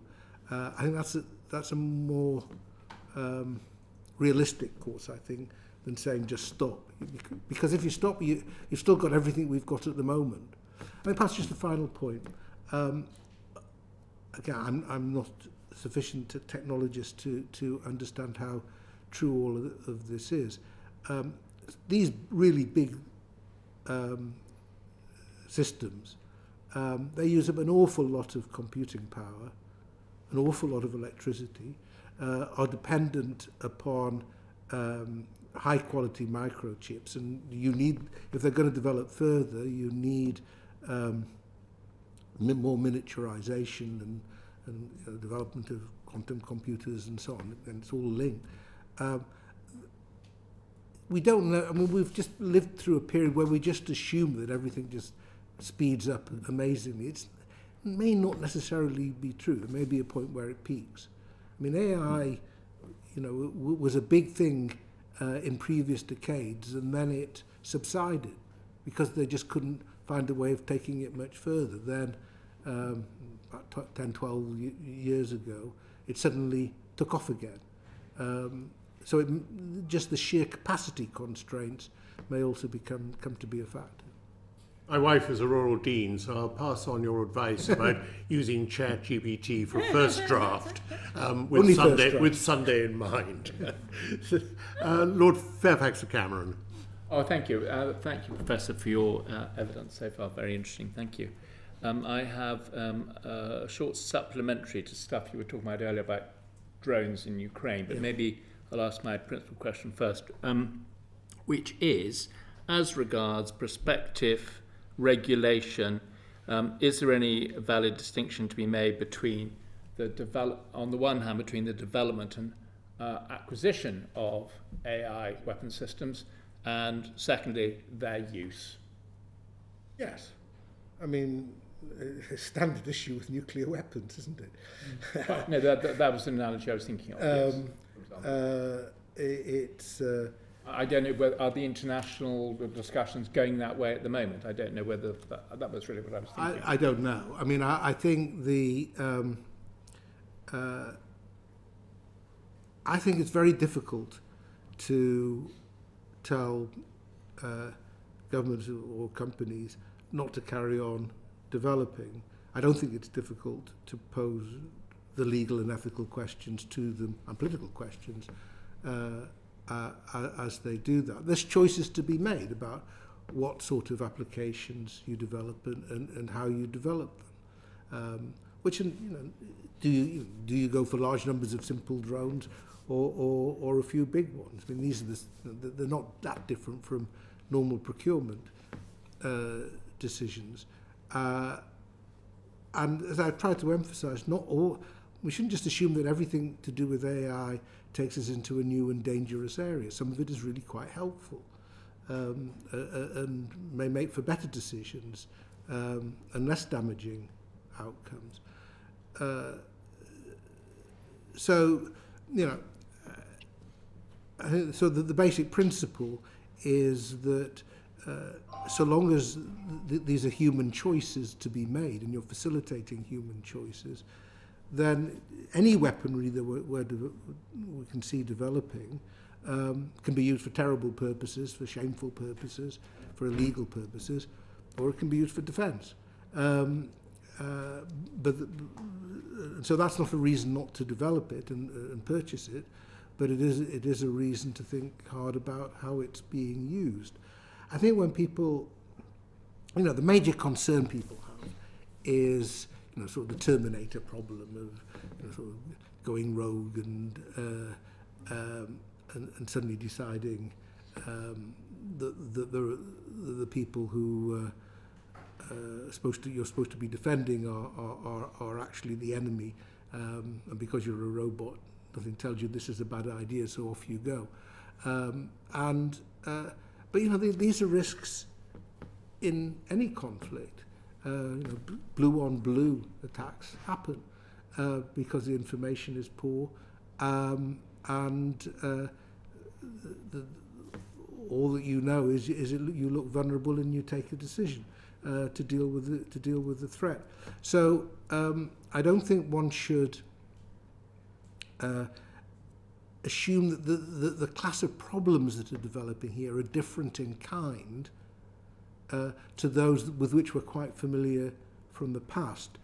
I think that's a more realistic course, I think, than saying just stop. Because if you stop, you've still got everything we've got at the moment. I mean, perhaps just a final point. Again, I'm not sufficient a technologist to understand how true all of this is. These really big systems, they use up an awful lot of computing power, an awful lot of electricity, are dependent upon high quality microchips, and you need, if they're going to develop further, you need more miniaturization and development of quantum computers and so on, and it's all linked. We don't know, I mean, we've just lived through a period where we just assume that everything just speeds up amazingly. It may not necessarily be true. There may be a point where it peaks. I mean, AI, was a big thing in previous decades, and then it subsided because they just couldn't find a way of taking it much further. Then, about 10, 12 years ago, it suddenly took off again. So just the sheer capacity constraints may also come to be a factor. My wife is a rural dean, so I'll pass on your advice about using ChatGPT for first draft, with Sunday in mind. Lord Fairfax of Cameron. Oh, thank you. Thank you, Professor, for your evidence so far. Very interesting. Thank you. I have a short supplementary to stuff you were talking about earlier about drones in Ukraine, but maybe I'll ask my principal question first, which is, as regards prospective regulation, is there any valid distinction to be made between on the one hand, between the development and acquisition of AI weapon systems, and secondly, their use? Yes. I mean, a standard issue with nuclear weapons, isn't it? No, that was the analogy I was thinking of. Yes. I don't know whether are the international discussions going that way at the moment. I don't know whether that was really what I was thinking. I don't know. I mean, I think I think it's very difficult to tell governments or companies not to carry on developing. I don't think it's difficult to pose the legal and ethical questions to them, and political questions, as they do that. There's choices to be made about what sort of applications you develop and how you develop them. Do you go for large numbers of simple drones or a few big ones? I mean, they're not that different from normal procurement decisions. And as I tried to emphasise, we shouldn't just assume that everything to do with AI takes us into a new and dangerous area. Some of it is really quite helpful and may make for better decisions and less damaging outcomes. I think the basic principle is that so long as these are human choices to be made and you're facilitating human choices, then any weaponry that we can see developing can be used for terrible purposes, for shameful purposes, for illegal purposes, or it can be used for defence. So that's not a reason not to develop it and purchase it, but it is a reason to think hard about how it's being used. I think when people, the major concern people have is sort of the Terminator problem of sort of going rogue and suddenly deciding that the people who you're supposed to be defending are actually the enemy, and because you're a robot, nothing tells you this is a bad idea, so off you go. But these are risks in any conflict. Blue on blue attacks happen because the information is poor, all that you know is you look vulnerable and you take a decision to deal with the threat. So I don't think one should assume that the class of problems that are developing here are different in kind to those with which we're quite familiar from the past,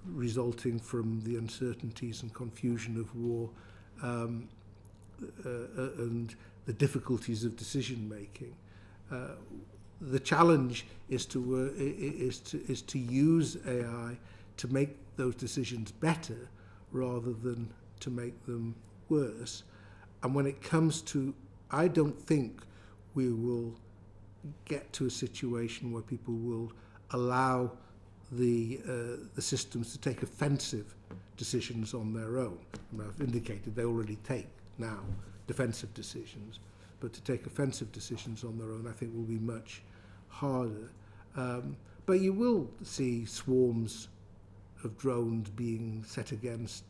resulting from the uncertainties and confusion of war and the difficulties of decision making. The challenge is to use AI to make those decisions better rather than to make them worse. And when it comes to, I don't think we will get to a situation where people will allow the systems to take offensive decisions on their own. I've indicated they already take now defensive decisions, but to take offensive decisions on their own, I think, will be much harder. But you will see swarms of drones being set against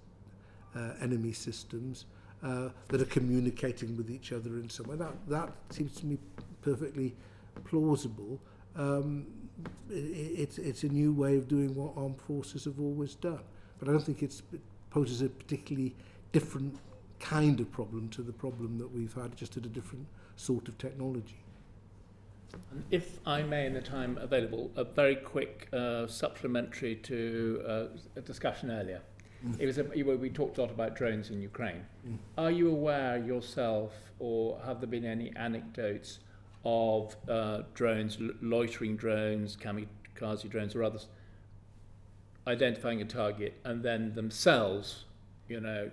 enemy systems that are communicating with each other in some way. That seems to me perfectly plausible. It's a new way of doing what armed forces have always done. But I don't think it poses a particularly different kind of problem to the problem that we've had, just at a different sort of technology. And if I may, in the time available, a very quick supplementary to a discussion earlier. It was we talked a lot about drones in Ukraine. Are you aware yourself, or have there been any anecdotes of drones, loitering drones, kamikaze drones, or others, identifying a target and then themselves, No.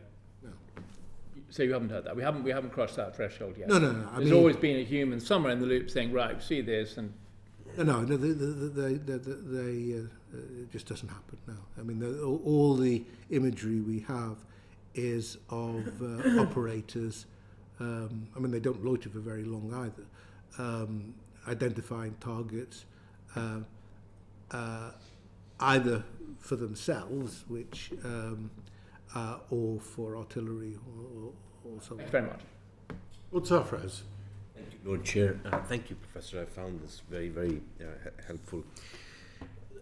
So you haven't heard that. We haven't crossed that threshold yet. No. There's always been a human somewhere in the loop saying, right, see this, and it just doesn't happen. No, I mean all the imagery we have is of operators. I mean, they don't loiter for very long either. Identifying targets, either for themselves, which or for artillery or something. Thanks very much. Well, Sarfraz, Thank you, Lord Chair. Thank you, Professor. I found this very, very helpful.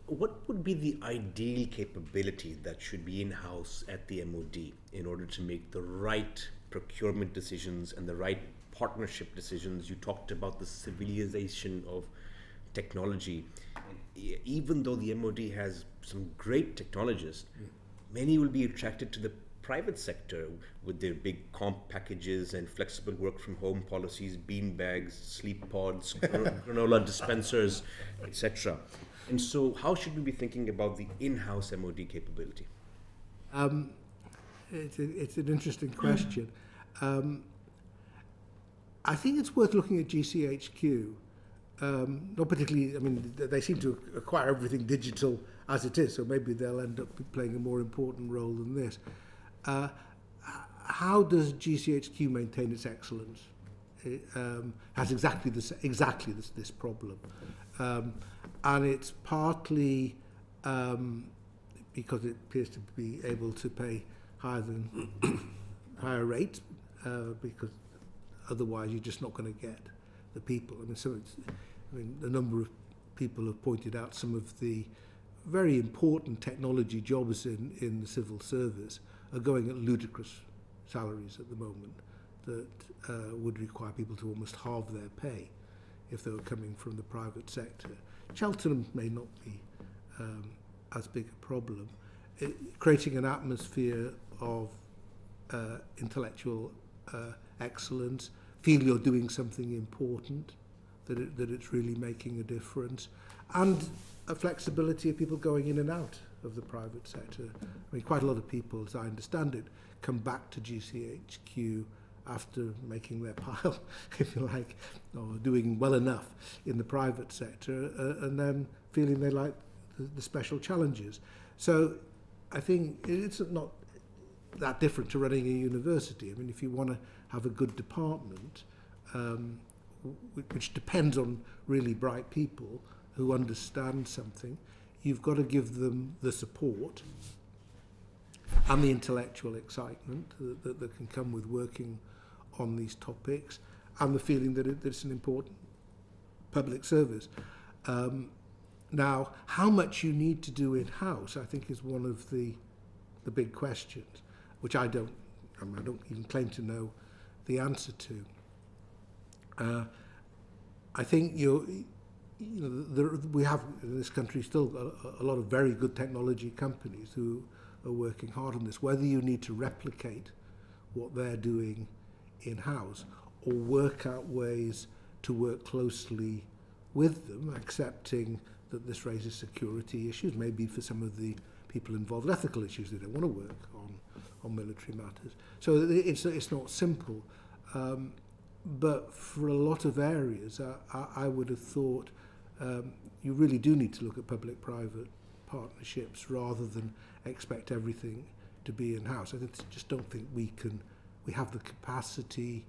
What would be the ideal capability that should be in-house at the MOD in order to make the right procurement decisions and the right partnership decisions? You talked about the civilization of technology. Even though the MOD has some great technologists, many will be attracted to the private sector with their big comp packages and flexible work from home policies, bean bags, sleep pods, granola dispensers, etc. And so how should we be thinking about the in-house MOD capability? It's an interesting question. I think it's worth looking at GCHQ. Not particularly, I mean, they seem to acquire everything digital as it is, so maybe they'll end up playing a more important role than this. How does GCHQ maintain its excellence? It has exactly this problem. And it's partly because it appears to be able to pay higher rates, because otherwise you're just not going to get the people. I mean, a number of people have pointed out some of the very important technology jobs in the civil service are going at ludicrous salaries at the moment that would require people to almost halve their pay if they were coming from the private sector. Cheltenham may not be as big a problem. Creating an atmosphere of intellectual excellence, feel you're doing something important, that it's really making a difference, and a flexibility of people going in and out of the private sector. I mean, quite a lot of people, as I understand it, come back to GCHQ after making their pile, if you like, or doing well enough in the private sector, and then feeling they like the special challenges. So I think it's not that different to running a university. I mean, if you want to have a good department, which depends on really bright people who understand something, you've got to give them the support and the intellectual excitement that can come with working on these topics, and the feeling that it's an important public service. Now, how much you need to do in-house, I think, is one of the big questions, which I don't even claim to know the answer to. I think we have in this country still a lot of very good technology companies who are working hard on this. Whether you need to replicate what they're doing in-house or work out ways to work closely with them, accepting that this raises security issues, maybe for some of the people involved, ethical issues, they don't want to work on military matters. So it's not simple. But for a lot of areas, I would have thought you really do need to look at public-private partnerships rather than expect everything to be in-house. I just don't think we have the capacity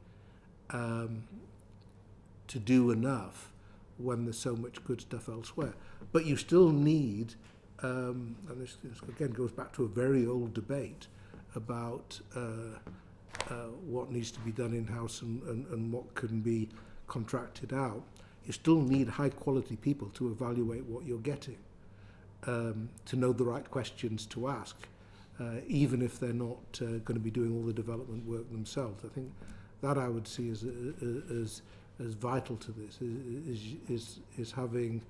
to do enough when there's so much good stuff elsewhere. But you still need, and this again goes back to a very old debate about what needs to be done in-house and what can be contracted out. You still need high-quality people to evaluate what you're getting, to know the right questions to ask, even if they're not going to be doing all the development work themselves. I think that I would see as vital to this, is having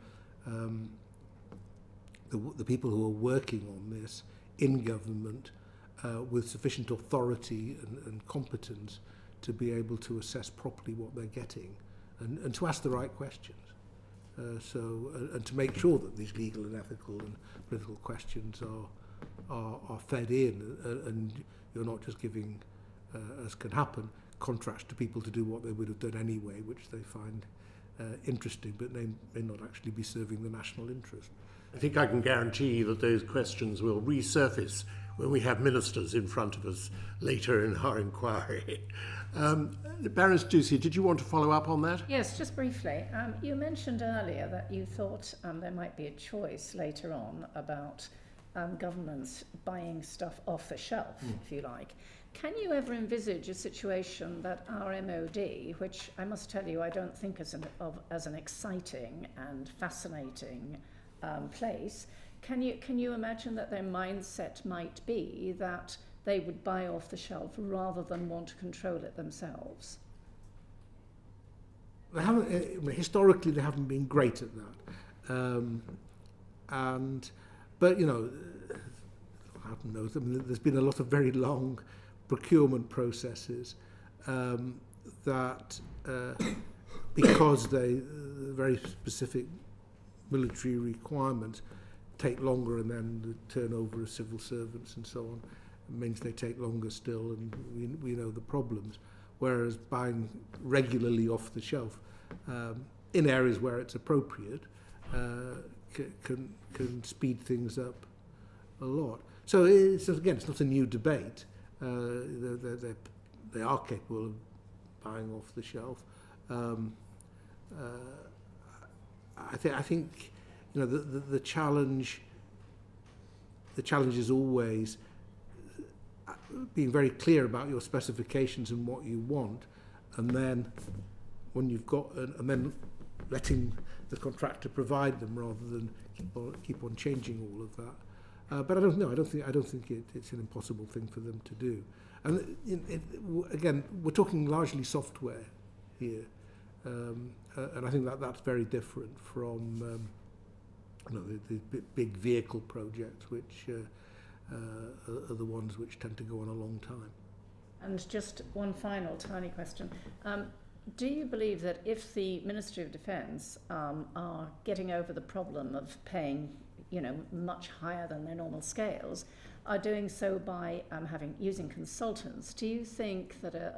the people who are working on this in government with sufficient authority and competence to be able to assess properly what they're getting and to ask the right questions. And to make sure that these legal and ethical and political questions are fed in, and you're not just giving, as can happen, contracts to people to do what they would have done anyway, which they find interesting, but they may not actually be serving the national interest. I think I can guarantee that those questions will resurface when we have ministers in front of us later in our inquiry. Baroness Ducey, did you want to follow up on that? Yes, just briefly. You mentioned earlier that you thought there might be a choice later on about governments buying stuff off the shelf, if you like. Can you ever envisage a situation that our MOD, which I must tell you I don't think as an exciting and fascinating place, can you imagine that their mindset might be that they would buy off the shelf rather than want to control it themselves? They haven't, historically, they haven't been great at that. But you know, I don't know. I mean, there's been a lot of very long procurement processes that, because they very specific military requirements take longer, and then the turnover of civil servants and so on means they take longer still, and we know the problems. Whereas buying regularly off the shelf in areas where it's appropriate can speed things up a lot. So it's not a new debate. They are capable of buying off the shelf. I think you know the challenge. The challenge is always being very clear about your specifications and what you want, and then when you've got and then letting the contractor provide them rather than keep on changing all of that. But I don't know. I don't think it's an impossible thing for them to do. And again, we're talking largely software here, and I think that's very different from the big vehicle projects, which are the ones which tend to go on a long time. And just one final tiny question. Do you believe that if the Ministry of Defence are getting over the problem of paying, much higher than their normal scales, are doing so by using consultants, do you think that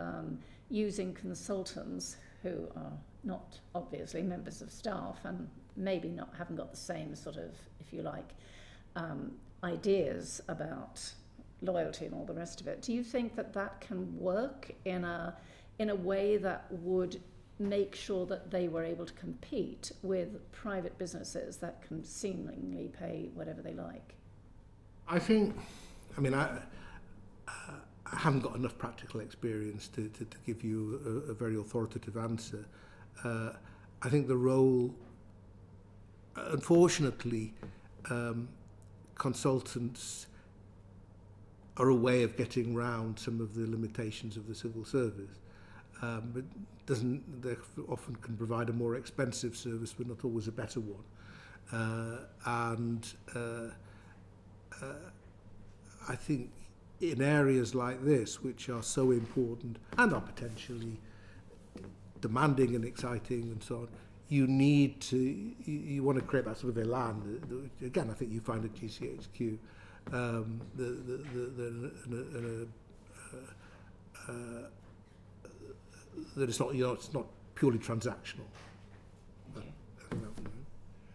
using consultants who are not obviously members of staff and maybe haven't got the same sort of, if you like, ideas about loyalty and all the rest of it, do you think that can work in a way that would make sure that they were able to compete with private businesses that can seemingly pay whatever they like? I haven't got enough practical experience to give you a very authoritative answer. I think the role, unfortunately, consultants are a way of getting round some of the limitations of the civil service. But they often can provide a more expensive service, but not always a better one. I think in areas like this, which are so important and are potentially demanding and exciting and so on, you want to create that sort of elan. Again, I think you find at GCHQ that it's not purely transactional.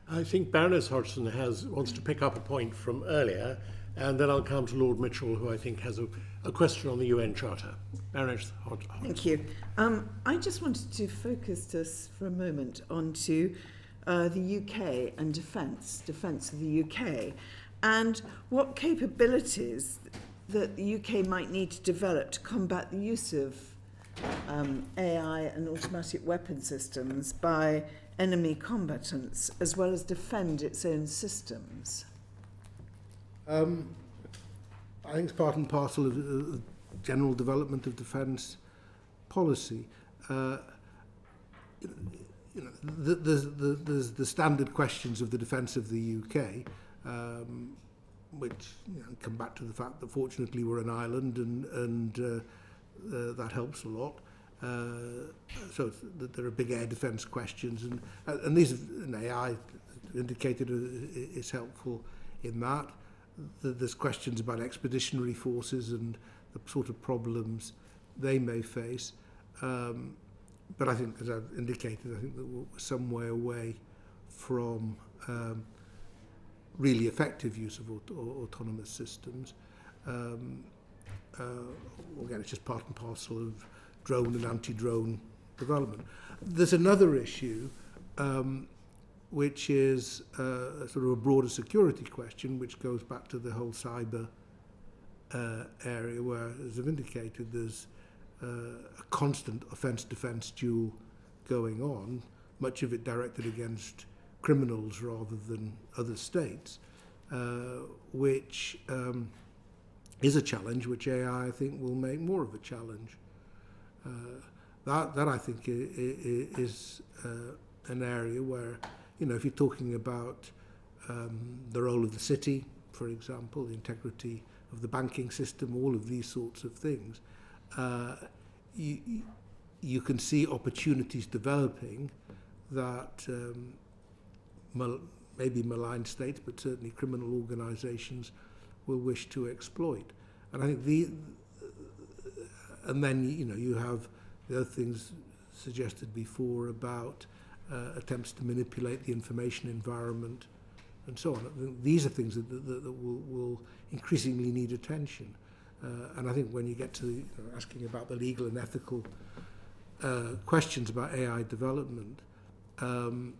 I think Baroness Hodgson wants to pick up a point from earlier, and then I'll come to Lord Mitchell, who I think has a question on the UN Charter. Baroness Hodgson. Thank you. I just wanted to focus us for a moment onto the UK and defence of the UK, and what capabilities that the UK might need to develop to combat the use of AI and automatic weapon systems by enemy combatants, as well as defend its own systems. I think it's part and parcel of general development of defence policy. There's the standard questions of the defence of the UK, which come back to the fact that fortunately we're an island and that helps a lot. So there are big air defence questions, and these and AI indicated is helpful in that. There's questions about expeditionary forces and the sort of problems they may face. But I think, as I've indicated, I think that we're some way away from really effective use of autonomous systems. Again, it's just part and parcel of drone and anti-drone development. There's another issue, which is sort of a broader security question, which goes back to the whole cyber area where, as I've indicated, there's a constant offence-defence duel going on, much of it directed against criminals rather than other states, which is a challenge which AI, I think, will make more of a challenge. That I think is an area where, you know, if you're talking about the role of the city, for example, the integrity of the banking system, all of these sorts of things, you can see opportunities developing that maybe malign states, but certainly criminal organisations will wish to exploit. And I think and then, you know, you have the other things suggested before about attempts to manipulate the information environment and so on. I think these are things that will increasingly need attention. And I think when you get to asking about the legal and ethical questions about AI development, and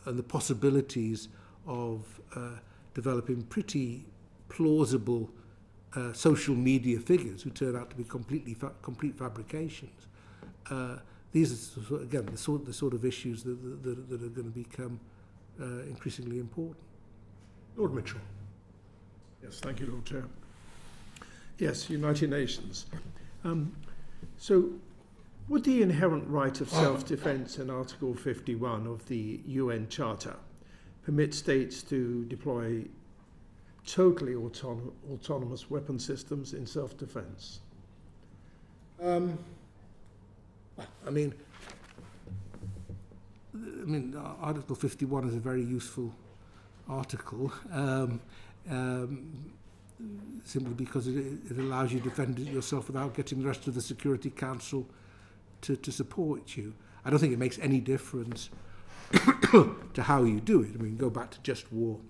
the possibilities of developing pretty plausible social media figures who turn out to be complete fabrications. These are, again, the sort of issues that are going to become increasingly important. Lord Mitchell. Yes, thank you, Lord Chair. Yes, United Nations. So, would the inherent right of self-defence in Article 51 of the UN Charter permit states to deploy totally autonomous weapon systems in self-defence? I mean, Article 51 is a very useful article, simply because it allows you to defend yourself without getting the rest of the Security Council to support you. I don't think it makes any difference to how you do it. I mean, go back to just war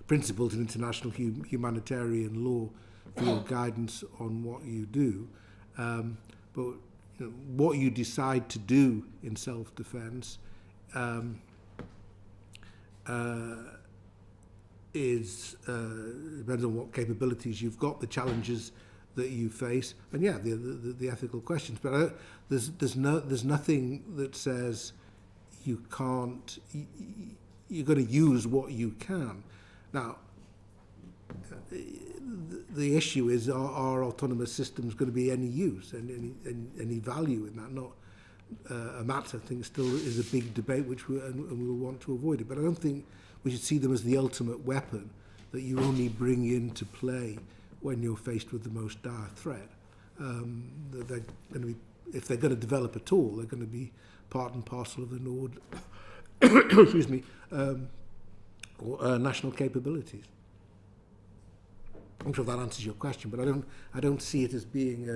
principles in international humanitarian law for your guidance on what you do. But you know, what you decide to do in self-defence depends on what capabilities you've got, the challenges that you face, and yeah, the ethical questions. But there's nothing that says you can't. You're going to use what you can. Now, the issue is: are autonomous systems going to be any use and any value in that? Not and that, I think, still is a big debate, which and we'll want to avoid it. But I don't think we should see them as the ultimate weapon that you only bring into play when you're faced with the most dire threat. They're going to be, if they're going to develop at all, they're going to be part and parcel of the excuse me, national capabilities. I'm sure that answers your question, but I don't see it as being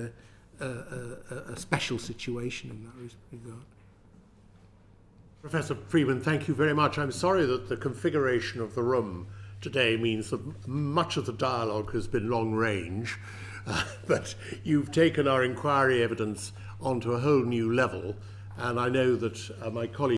a special situation in that regard. Professor Freedman, thank you very much. I'm sorry that the configuration of the room today means that much of the dialogue has been long range, but you've taken our inquiry evidence onto a whole new level, and I know that my colleagues